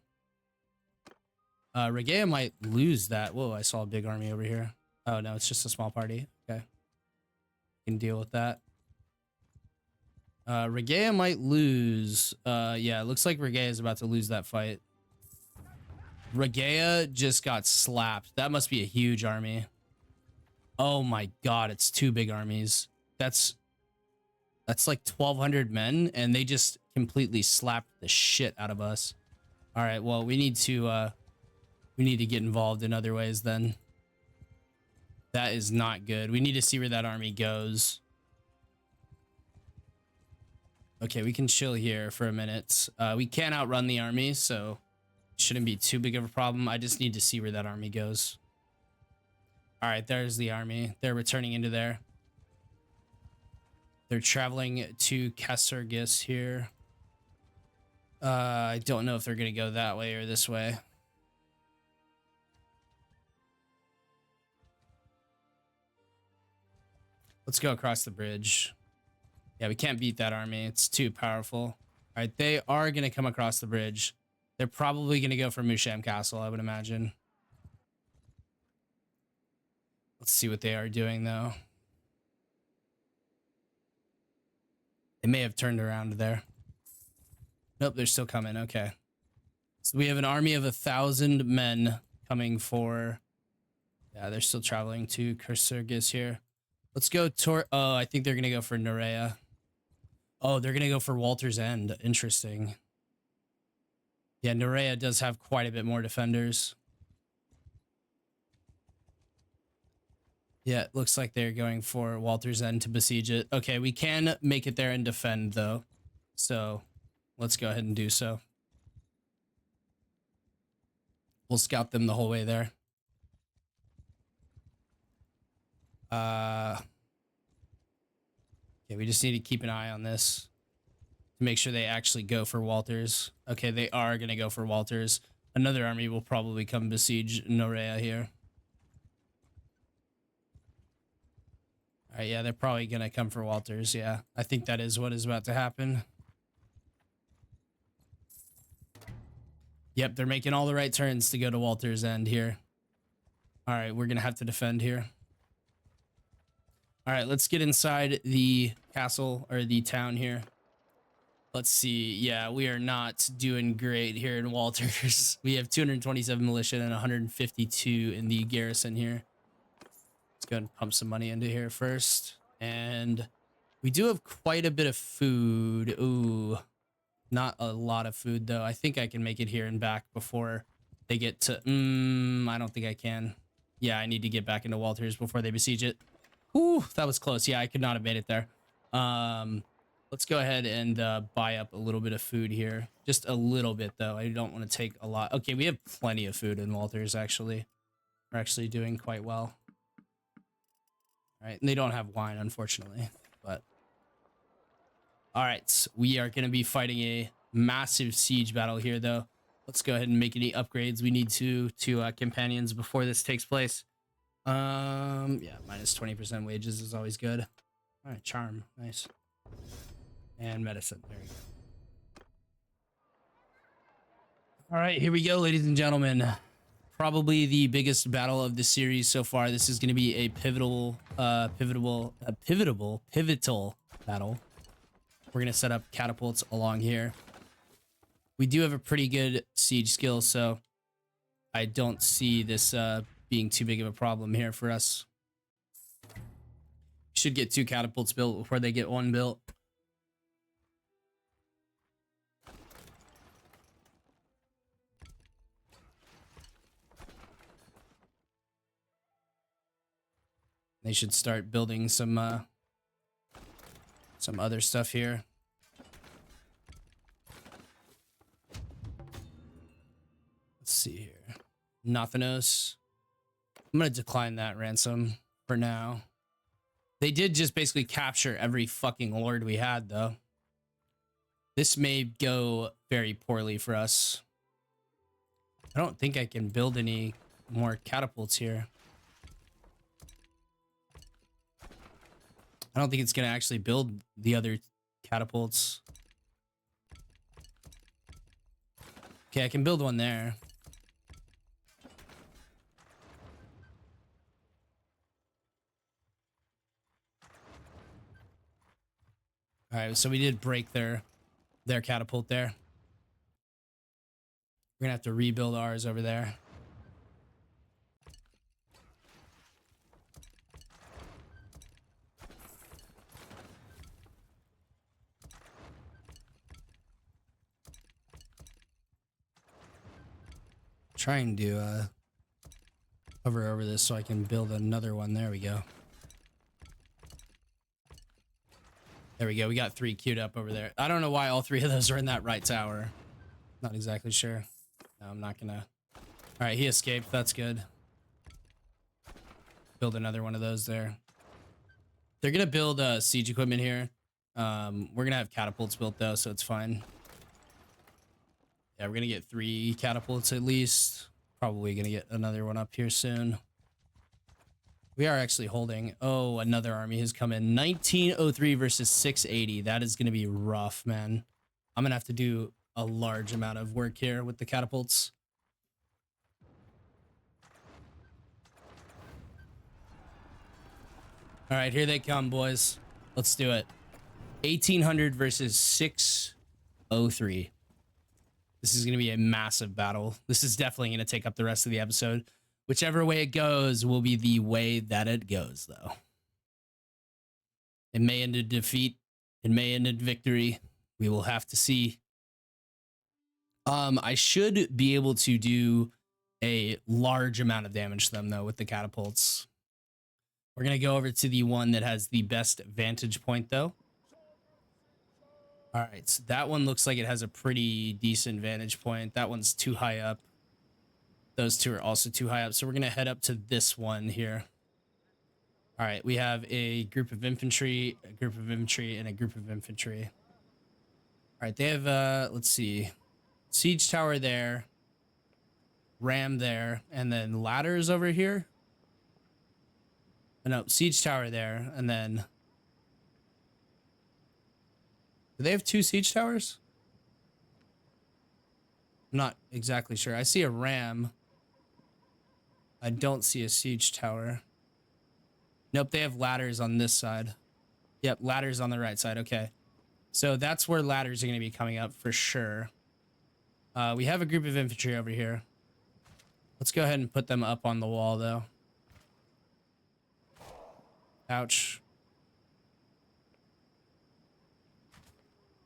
Regea might lose that. Whoa, I saw a big army over here. Oh, no, it's just a small party. Okay. Can deal with that. Regea might lose. Yeah, it looks like Regea is about to lose that fight. Regea just got slapped. That must be a huge army. Oh my god, it's two big armies. That's like 1,200 men, and they just completely slapped the shit out of us. All right, well, we need to get involved in other ways then. That is not good. We need to see where that army goes. Okay, we can chill here for a minute. We can't outrun the army, so it shouldn't be too big of a problem. I just need to see where that army goes. All right, there's the army. They're returning into there. They're traveling to Casurgis here. I don't know if they're going to go that way or this way. Let's go across the bridge. Yeah, we can't beat that army. It's too powerful. All right, they are going to come across the bridge. They're probably going to go for Musham Castle, I would imagine. Let's see what they are doing, though. They may have turned around there. Nope, they're still coming. Okay. So we have an army of 1,000 men coming for... Yeah, they're still traveling to Casurgis here. Let's go toward... Oh, I think they're going to go for Nerea. Oh, they're going to go for Walter's End. Interesting. Yeah, Nerea does have quite a bit more defenders. Yeah, it looks like they're going for Walter's End to besiege it. Okay, we can make it there and defend, though. So, let's go ahead and do so. We'll scout them the whole way there. Okay, we just need to keep an eye on this to make sure they actually go for Walters. Okay, they are going to go for Walters. Another army will probably come besiege Nerea here. All right, yeah, they're probably going to come for Walters. Yeah, I think that is what is about to happen. Yep, they're making all the right turns to go to Walter's End here. All right, we're going to have to defend here. All right, let's get inside the castle or the town here. Let's see. Yeah, we are not doing great here in Walters. We have 227 militia and 152 in the garrison here. Let's go ahead and pump some money into here first. And we do have quite a bit of food. Ooh, not a lot of food though. I think I can make it here and back before they get to, I don't think I can. Yeah, I need to get back into Walters before they besiege it. Ooh, that was close. Yeah, I could not have made it there. Let's go ahead and buy up a little bit of food here. Just a little bit though. I don't want to take a lot. Okay, we have plenty of food in Walters actually. We're actually doing quite well. All right, and they don't have wine unfortunately, but all right, so we are going to be fighting a massive siege battle here though. Let's go ahead and make any upgrades we need to companions before this takes place. Yeah, minus 20% wages is always good. All right, charm, nice. And medicine, there you go. All right, here we go, ladies and gentlemen. Probably the biggest battle of the series so far. This is going to be a pivotal battle. We're going to set up catapults along here. We do have a pretty good siege skill, so I don't see this being too big of a problem here for us. Should get 2 catapults built before they get 1 built. They should start building some other stuff here. Let's see here. Nothanos. I'm going to decline that ransom for now. They did just basically capture every fucking lord we had, though. This may go very poorly for us. I don't think I can build any more catapults here. I don't think it's going to actually build the other catapults. Okay, I can build one there. All right, so we did break their catapult there. We're gonna have to rebuild ours over there. Trying to hover over this so I can build another one. There we go. There we go. We got 3 queued up over there. I don't know why all 3 of those are in that right tower. Not exactly sure. No, I'm not gonna. All right, he escaped. That's good. Build another one of those there. They're gonna build siege equipment here. We're gonna have catapults built though, so it's fine. Yeah, we're gonna get 3 catapults at least. Probably gonna get another one up here soon. We are actually holding. Oh, another army has come in. 1903 versus 680. That is gonna be rough, man. I'm gonna have to do a large amount of work here with the catapults. All right, here they come, boys. Let's do it. 1800 versus 603. This is going to be a massive battle. This is definitely going to take up the rest of the episode. Whichever way it goes will be the way that it goes, though. It may end in defeat. It may end in victory. We will have to see. I should be able to do a large amount of damage to them, though, with the catapults. We're going to go over to the one that has the best vantage point, though. All right, so that one looks like it has a pretty decent vantage point. That one's too high up. Those 2 are also too high up. So we're going to head up to this one here. All right, we have a group of infantry, and a group of infantry. All right, they have, let's see, siege tower there, ram there, and then ladders over here. No, siege tower there, and then... Do they have 2 siege towers? I'm not exactly sure. I see a ram. I don't see a siege tower. Nope, they have ladders on this side. Yep, ladders on the right side. Okay. So that's where ladders are going to be coming up for sure. We have a group of infantry over here. Let's go ahead and put them up on the wall, though. Ouch.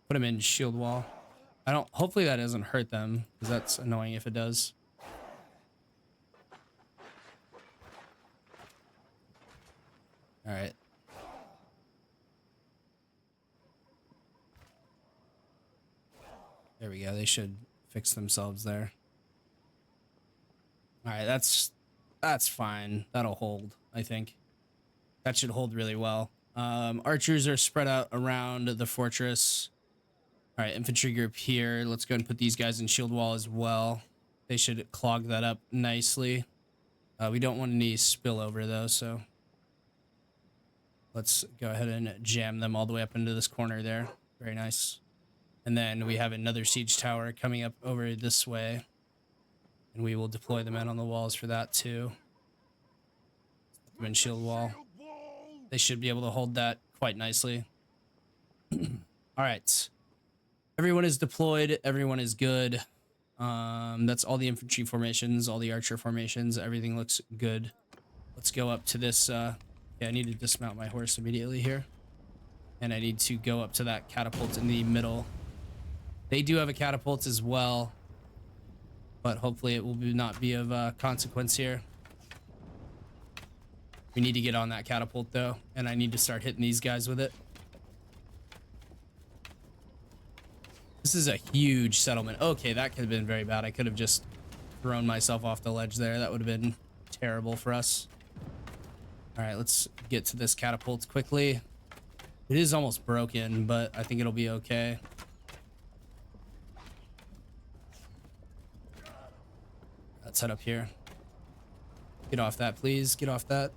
Put them in shield wall. I don't, hopefully that doesn't hurt them, because that's annoying if it does. All right. There we go. They should fix themselves there. All right, that's fine. That'll hold, I think. That should hold really well. Archers are spread out around the fortress. All right, infantry group here. Let's go and put these guys in shield wall as well. They should clog that up nicely. We don't want any spillover though, so let's go ahead and jam them all the way up into this corner there. Very nice. And then we have another siege tower coming up over this way. And we will deploy the men on the walls for that too. Put them in shield wall. They should be able to hold that quite nicely. All right. Everyone is deployed. Everyone is good. That's all the infantry formations, all the archer formations. Everything looks good. Let's go up to this. Yeah, I need to dismount my horse immediately here. And I need to go up to that catapult in the middle. They do have a catapult as well. But hopefully it will not be of consequence here. We need to get on that catapult though, and I need to start hitting these guys with it. This is a huge settlement. Okay, that could have been very bad. I could have just thrown myself off the ledge there. That would have been terrible for us. All right, let's get to this catapult quickly. It is almost broken, but I think it'll be okay. Let's head up here. Get off that, please. Get off that.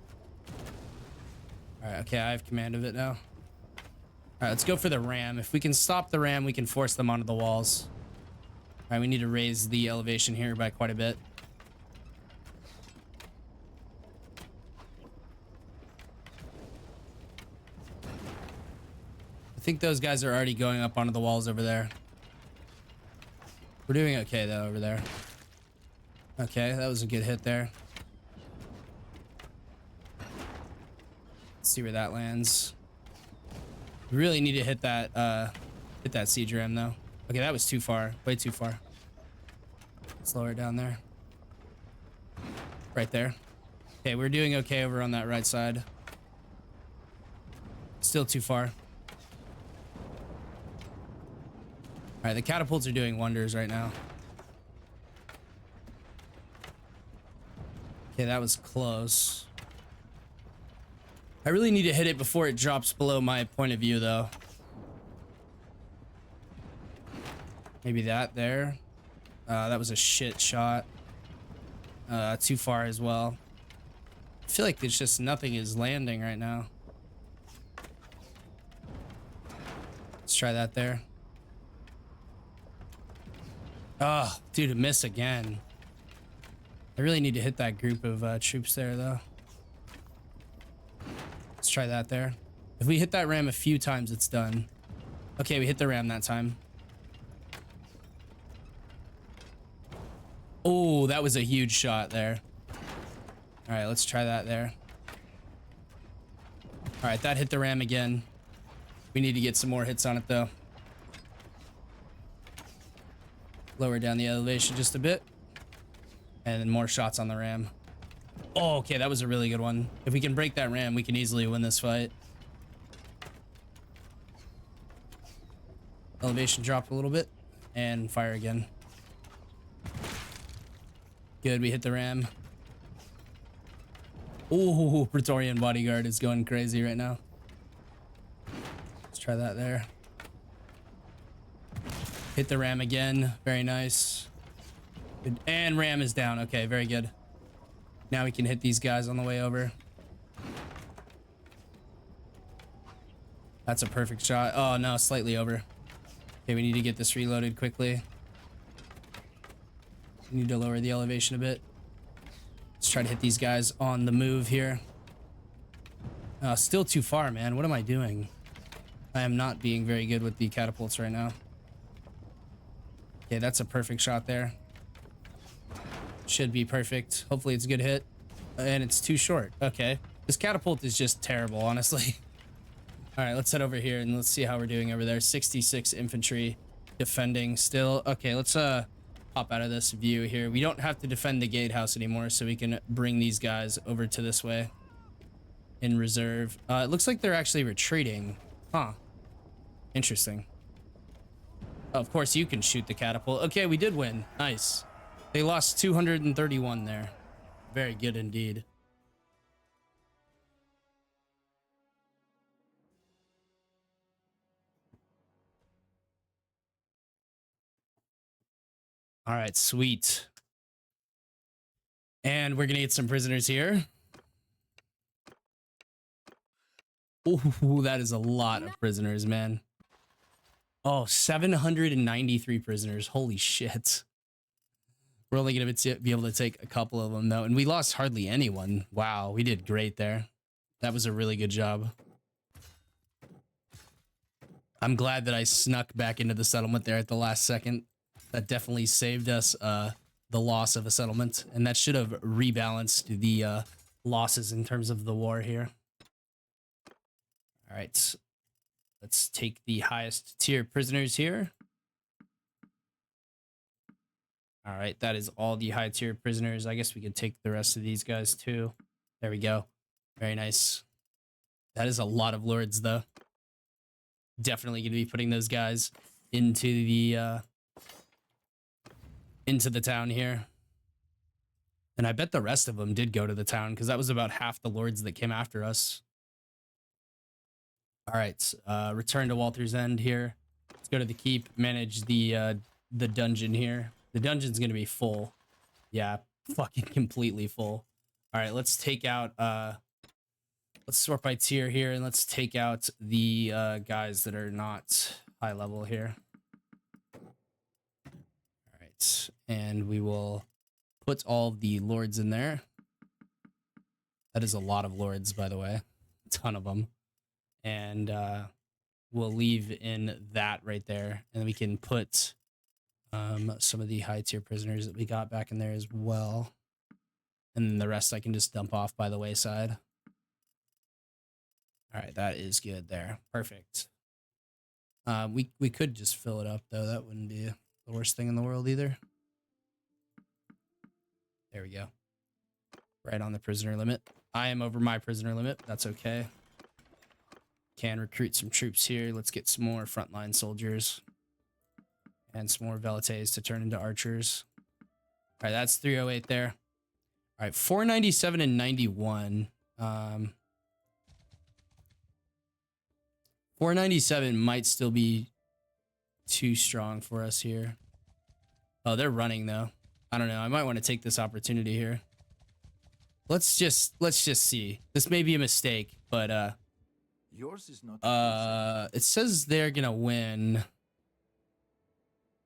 All right, okay, I have command of it now. All right, let's go for the ram. If we can stop the ram, we can force them onto the walls. All right, we need to raise the elevation here by quite a bit. I think those guys are already going up onto the walls over there. We're doing okay, though, over there. Okay, that was a good hit there. Let's see where that lands. We really need to hit that siege ram though. Okay, that was too far, way too far. Let's lower it down there. Right there. Okay, we're doing okay over on that right side. Still too far. All right, the catapults are doing wonders right now. Okay, that was close. I really need to hit it before it drops below my point of view, though. Maybe that there. That was a shit shot. Too far as well. I feel like there's just nothing is landing right now. Let's try that there. Oh, dude, a miss again. I really need to hit that group of troops there, though. Let's try that there. If we hit that ram a few times, it's done. Okay, we hit the ram that time. Oh, that was a huge shot there. All right, let's try that there. All right, that hit the ram again. We need to get some more hits on it, though. Lower down the elevation just a bit. And then more shots on the ram. Oh, okay, that was a really good one. If we can break that ram, we can easily win this fight. Elevation dropped a little bit. And fire again. Good, we hit the ram. Ooh, Praetorian bodyguard is going crazy right now. Let's try that there. Hit the ram again. Very nice. Good. And ram is down. Okay, very good. Now we can hit these guys on the way over. That's a perfect shot. Oh, no, slightly over. Okay, we need to get this reloaded quickly. We need to lower the elevation a bit. Let's try to hit these guys on the move here. Still too far, man. What am I doing? I am not being very good with the catapults right now. Okay, that's a perfect shot there. Should be perfect. Hopefully it's a good hit. And it's too short. Okay. This catapult is just terrible, honestly. All right, let's head over here and let's see how we're doing over there. 66 infantry defending still. Okay, let's pop out of this view here. We don't have to defend the gatehouse anymore, so we can bring these guys over to this way in reserve. It looks like they're actually retreating. Huh. Interesting. Oh, of course, you can shoot the catapult. Okay, we did win. Nice. They lost 231 there. Very good indeed. All right, sweet. And we're gonna get some prisoners here. Ooh, that is a lot of prisoners, man. Oh, 793 prisoners. Holy shit. We're only gonna be able to take a couple of them though, and we lost hardly anyone. Wow, we did great there. That was a really good job. I'm glad that I snuck back into the settlement there at the last second. That definitely saved us the loss of a settlement, and that should have rebalanced the losses in terms of the war here. All right, let's take the highest tier prisoners here. All right, that is all the high tier prisoners. I guess we could take the rest of these guys too. There we go. Very nice. That is a lot of lords though. Definitely going to be putting those guys into the town here. And I bet the rest of them did go to the town because that was about half the lords that came after us. All right, return to Walter's End here. Let's go to the keep, manage the dungeon here. The dungeon's going to be full. Yeah, fucking completely full. All right, let's take out let's sort by tier here, and let's take out the guys that are not high level here. All right, and we will put all of the lords in there. That is a lot of lords, by the way. A ton of them. And we'll leave in that right there. And then we can put some of the high tier prisoners that we got back in there as well. And then the rest I can just dump off by the wayside. All right, that is good there. Perfect. We could just fill it up, though. That wouldn't be the worst thing in the world either. There we go. Right on the prisoner limit. I am over my prisoner limit. That's okay. Can recruit some troops here. Let's get some more frontline soldiers. And some more velites to turn into archers. All right, that's 308 there. All right, 497 and 91. 497 might still be too strong for us here. Oh, they're running though. I don't know. I might want to take this opportunity here. Let's just see. This may be a mistake, but yours is not it says they're gonna win.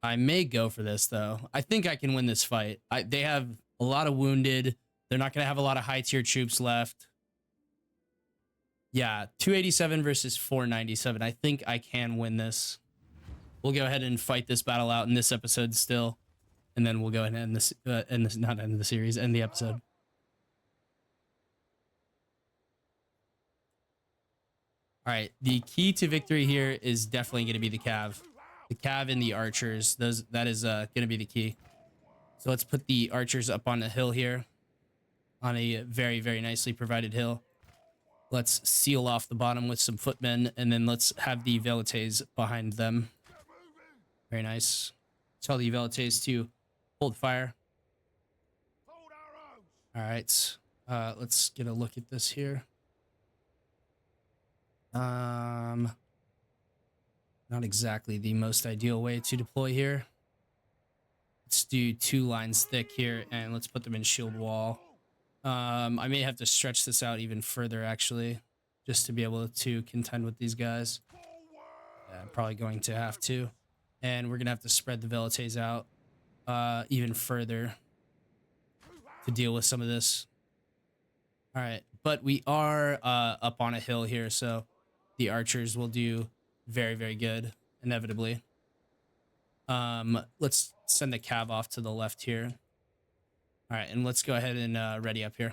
I may go for this though. I think I can win this fight. They have a lot of wounded. They're not gonna have a lot of high tier troops left. Yeah, 287 versus 497. I think I can win this. We'll go ahead and fight this battle out in this episode still, and then we'll go ahead and end this, not end the series, end the episode. All right, the key to victory here is definitely going to be the cav. The cav and the archers, that is going to be the key. So let's put the archers up on a hill here, on a very, very nicely provided hill. Let's seal off the bottom with some footmen, and then let's have the velites behind them. Very nice. Tell the velites to hold fire. All right, let's get a look at this here. Not exactly the most ideal way to deploy here. Let's do 2 lines thick here, and let's put them in shield wall. I may have to stretch this out even further, actually, just to be able to contend with these guys. Yeah, I'm probably going to have to. And we're going to have to spread the velites out even further to deal with some of this. All right, but we are up on a hill here, so the archers will do very, very good, inevitably. Let's send the cav off to the left here. All right, and let's go ahead and ready up here.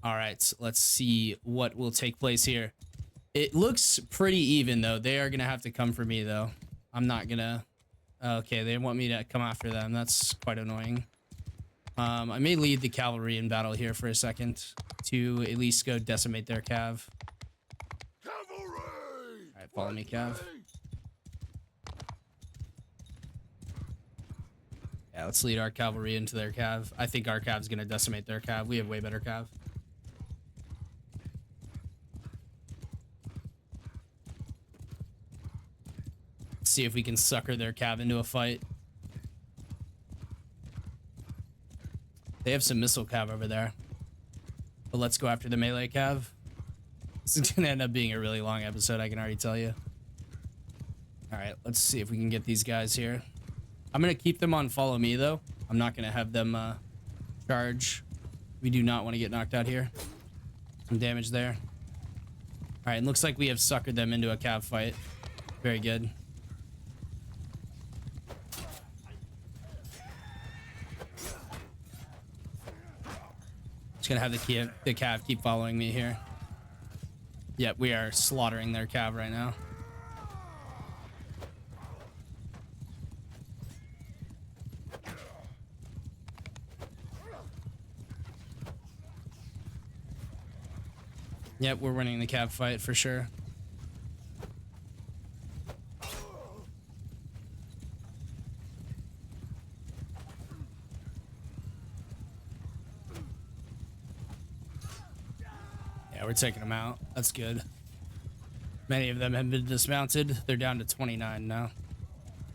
All right, so let's see what will take place here. It looks pretty even though. They are gonna have to come for me though. I'm not gonna. Okay, they want me to come after them. That's quite annoying. I may lead the cavalry in battle here for a second to at least go decimate their cav. Cavalry! All right, follow me, cav. Yeah, let's lead our cavalry into their cav. I think our cav's gonna decimate their cav. We have way better cav. Let's see if we can sucker their cav into a fight. They have some missile cav over there. But let's go after the melee cav. This is gonna end up being a really long episode, I can already tell you. All right, let's see if we can get these guys here. I'm gonna keep them on follow me though. I'm not gonna have them charge. We do not want to get knocked out here. Some damage there. All right, it looks like we have suckered them into a cav fight. Very good. Just gonna have the cav keep following me here. Yep, we are slaughtering their cav right now. Yep, we're winning the cav fight for sure. Yeah, we're taking them out. That's good. Many of them have been dismounted. They're down to 29 now.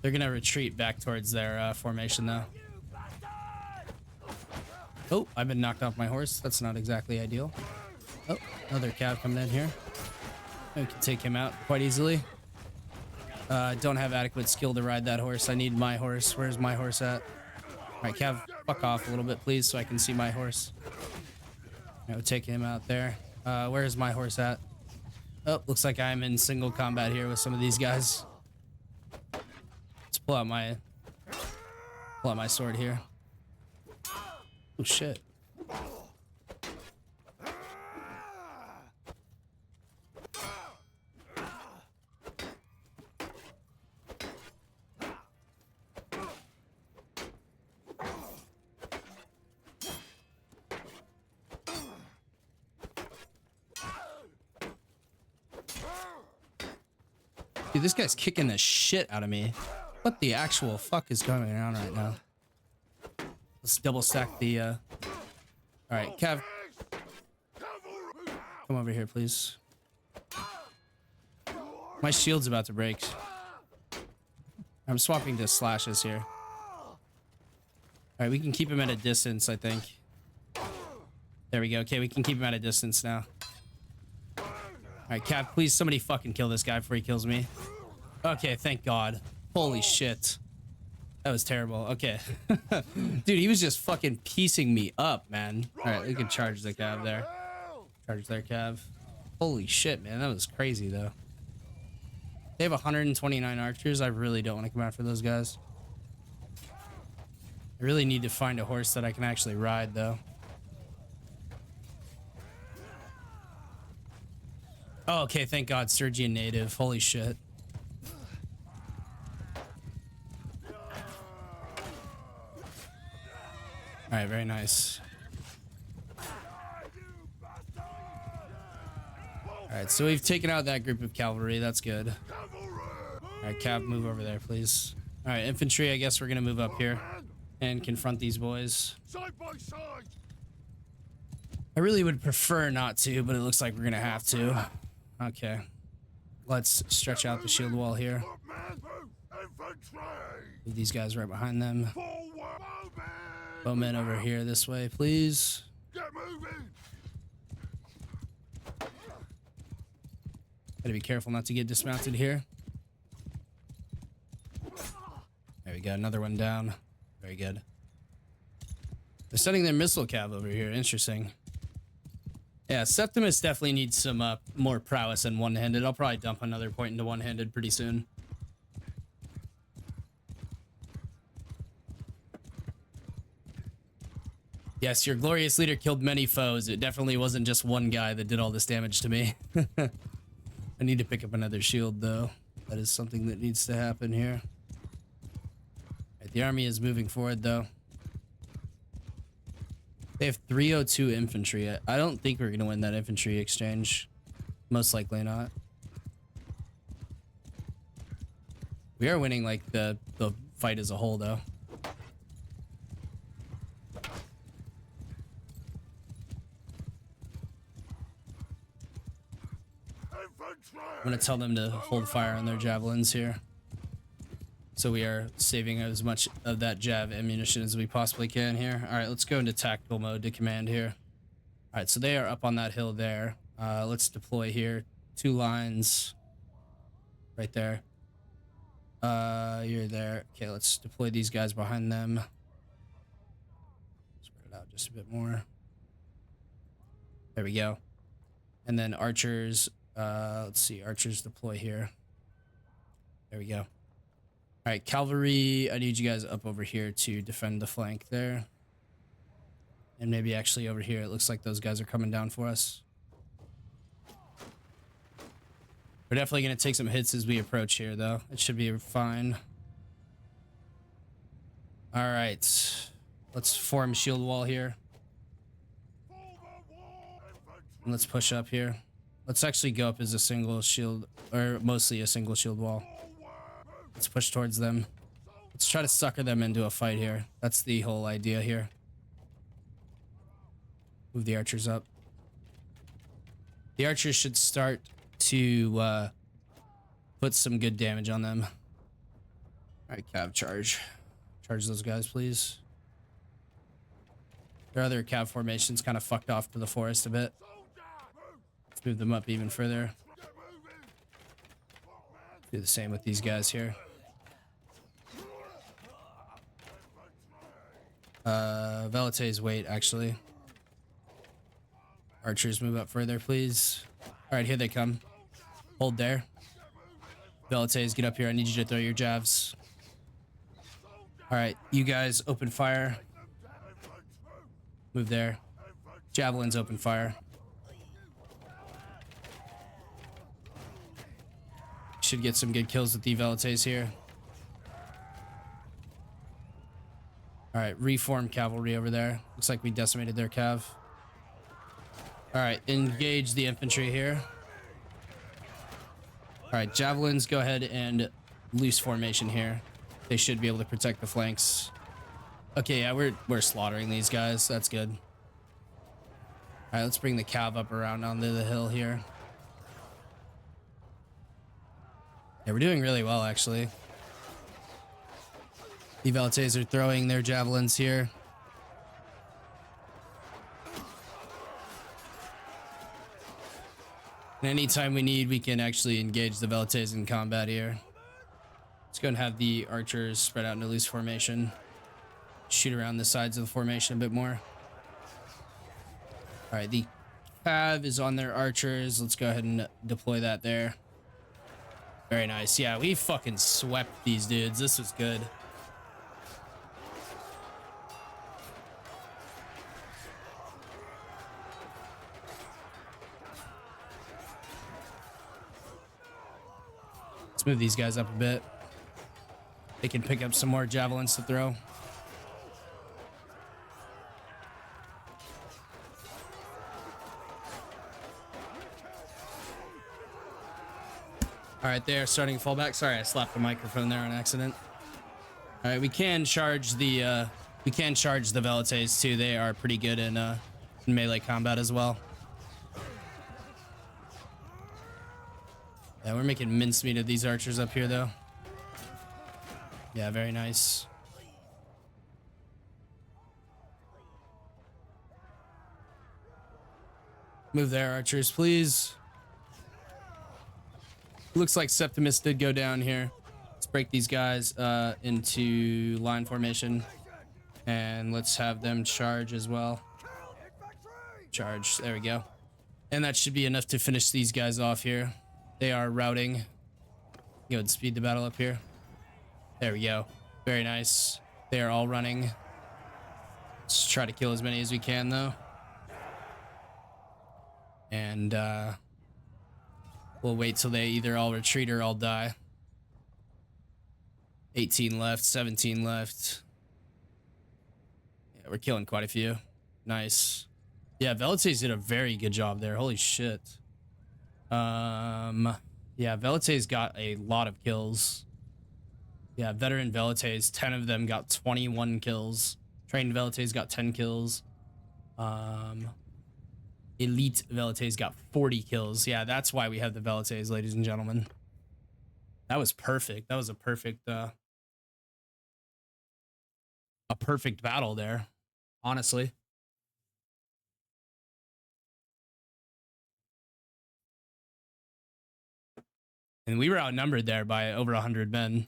They're gonna retreat back towards their formation though. Oh, I've been knocked off my horse. That's not exactly ideal. Oh, another cav coming in here. We can take him out quite easily. Don't have adequate skill to ride that horse. I need my horse. Where's my horse at? All right, cav, fuck off a little bit, please, so I can see my horse. All right, we'll take him out there. Where is my horse at? Oh, looks like I'm in single combat here with some of these guys. Let's pull out my sword here. Oh shit. Dude, this guy's kicking the shit out of me. What the actual fuck is going on right now? Let's double stack the, All right, Cav. Come over here, please. My shield's about to break. I'm swapping to slashes here. All right, we can keep him at a distance, I think. There we go. Okay, we can keep him at a distance now. All right, Cav, please somebody fucking kill this guy before he kills me. Okay, thank God. Holy shit. That was terrible. Okay. Dude, he was just fucking piecing me up, man. All right, we can charge the cav there. Charge their cav. Holy shit, man. That was crazy, though. They have 129 archers. I really don't want to come after those guys. I really need to find a horse that I can actually ride, though. Oh, okay, thank God, Sturgian native. Holy shit. All right, very nice. All right, so we've taken out that group of cavalry. That's good. All right, Cav, move over there, please. All right, infantry, I guess we're going to move up here and confront these boys. Side by side. I really would prefer not to, but it looks like we're going to have to. Okay. Let's stretch out the shield wall here. Leave these guys right behind them. Bowmen over here this way, please. Get moving. Gotta be careful not to get dismounted here. There we go, another one down. Very good. They're sending their missile cav over here. Interesting. Yeah, Septimus definitely needs some more prowess than one-handed. I'll probably dump another point into one-handed pretty soon. Yes, your glorious leader killed many foes. It definitely wasn't just one guy that did all this damage to me. I I need to pick up another shield though. That is something that needs to happen here. Right, the army is moving forward though. They have 302 infantry. I don't think we're gonna win that infantry exchange. Most likely not. We are winning like the fight as a whole though. I'm gonna tell them to hold fire on their javelins here. So we are saving as much of that jav ammunition as we possibly can here. All right, let's go into tactical mode to command here. All right, so they are up on that hill there. Let's deploy here. 2 lines right there. You're there. Okay, let's deploy these guys behind them. Spread it out just a bit more. There we go. And then archers. Let's see, archers deploy here. There we go. All right, cavalry, I need you guys up over here to defend the flank there. And maybe actually over here. It looks like those guys are coming down for us. We're definitely going to take some hits as we approach here, though. It should be fine. All right. Let's form shield wall here. And let's push up here. Let's actually go up as a single shield, or mostly a single shield wall. Let's push towards them. Let's try to sucker them into a fight here. That's the whole idea here. Move the archers up. The archers should start to put some good damage on them. All right, cav charge. Charge those guys, please. Their other cav formations kind of fucked off to the forest a bit. Let's move them up even further. Do the same with these guys here. Velites wait, actually. Archers move up further, please. All right, here they come. Hold there. Velites, get up here. I need you to throw your javs. All right, you guys open fire. Move there. Javelins open fire. Should get some good kills with the Velites here. All right, reform cavalry over there. Looks like we decimated their cav. All right, engage the infantry here. All right, javelins, go ahead and loose formation here. They should be able to protect the flanks. Okay, yeah, we're slaughtering these guys. That's good. All right, let's bring the cav up around onto the hill here. Yeah, we're doing really well, actually. The Velites are throwing their javelins here. And anytime we need, we can actually engage the Velites in combat here. Let's go and have the archers spread out into loose formation. Shoot around the sides of the formation a bit more. All right, the cav is on their archers. Let's go ahead and deploy that there. Very nice. Yeah, we fucking swept these dudes. This was good. Let's move these guys up a bit. They can pick up some more javelins to throw. All right, they are starting to fall back. Sorry, I slapped the microphone there on accident. All right, we can charge the Velites too. They are pretty good in melee combat as well. Yeah, we're making mincemeat of these archers up here, though. Yeah, very nice. Move there, archers, please. Looks like Septimus did go down here. Let's break these guys into line formation. And let's have them charge as well. Charge. There we go. And that should be enough to finish these guys off here. They are routing. Go ahead and speed the battle up here. There we go. Very nice. They are all running. Let's try to kill as many as we can, though. And We'll wait till they either all retreat or all die. 18 left, 17 left. Yeah, we're killing quite a few. Nice. Yeah, Velites did a very good job there. Holy shit. Yeah, Velites got a lot of kills. Yeah, veteran Velites, 10 of them got 21 kills. Trained Velites got 10 kills. Elite Velites got 40 kills. Yeah, that's why we have the Velites, ladies and gentlemen. That was perfect. That was a perfect battle there, honestly. And we were outnumbered there by over 100 men.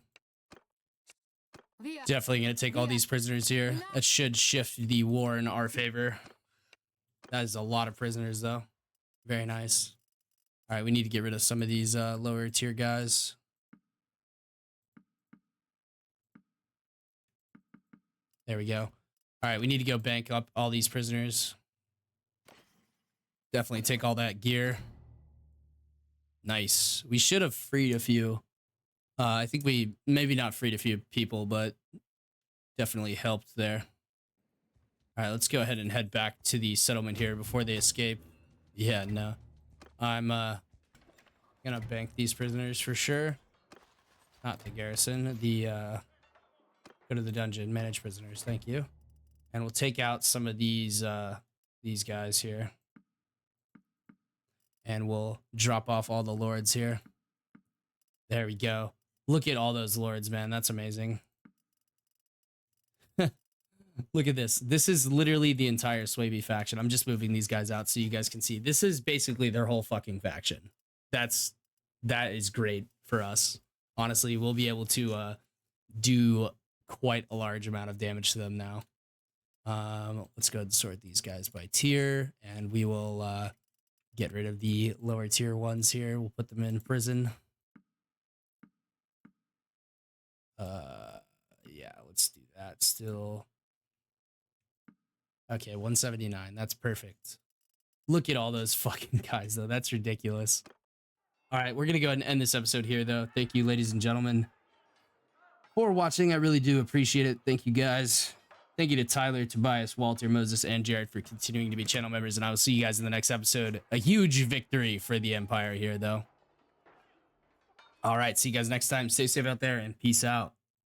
Definitely going to take all these prisoners here. That should shift the war in our favor. That is a lot of prisoners, though. Very nice. All right, we need to get rid of some of these lower tier guys. There we go. All right, we need to go bank up all these prisoners. Definitely take all that gear. Nice. We should have freed a few. I think we maybe not freed a few people, but definitely helped there. All right, let's go ahead and head back to the settlement here before they escape. Yeah, no. I'm gonna bank these prisoners for sure. Not the garrison, the go to the dungeon, manage prisoners, thank you. And we'll take out some of these guys here. And we'll drop off all the lords here. There we go. Look at all those lords, man. That's amazing. Look at this. This is literally the entire Swaby faction. I'm just moving these guys out so you guys can see. This is basically their whole fucking faction. That is great for us. Honestly, we'll be able to do quite a large amount of damage to them now. Let's go ahead and sort these guys by tier, and we will get rid of the lower tier ones here. We'll put them in prison. Yeah, let's do that still. Okay, 179. That's perfect. Look at all those fucking guys, though. That's ridiculous. All right, we're going to go ahead and end this episode here, though. Thank you, ladies and gentlemen, for watching. I really do appreciate it. Thank you, guys. Thank you to Tyler, Tobias, Walter, Moses, and Jared for continuing to be channel members, and I will see you guys in the next episode. A huge victory for the Empire here, though. All right, see you guys next time. Stay safe out there, and peace out.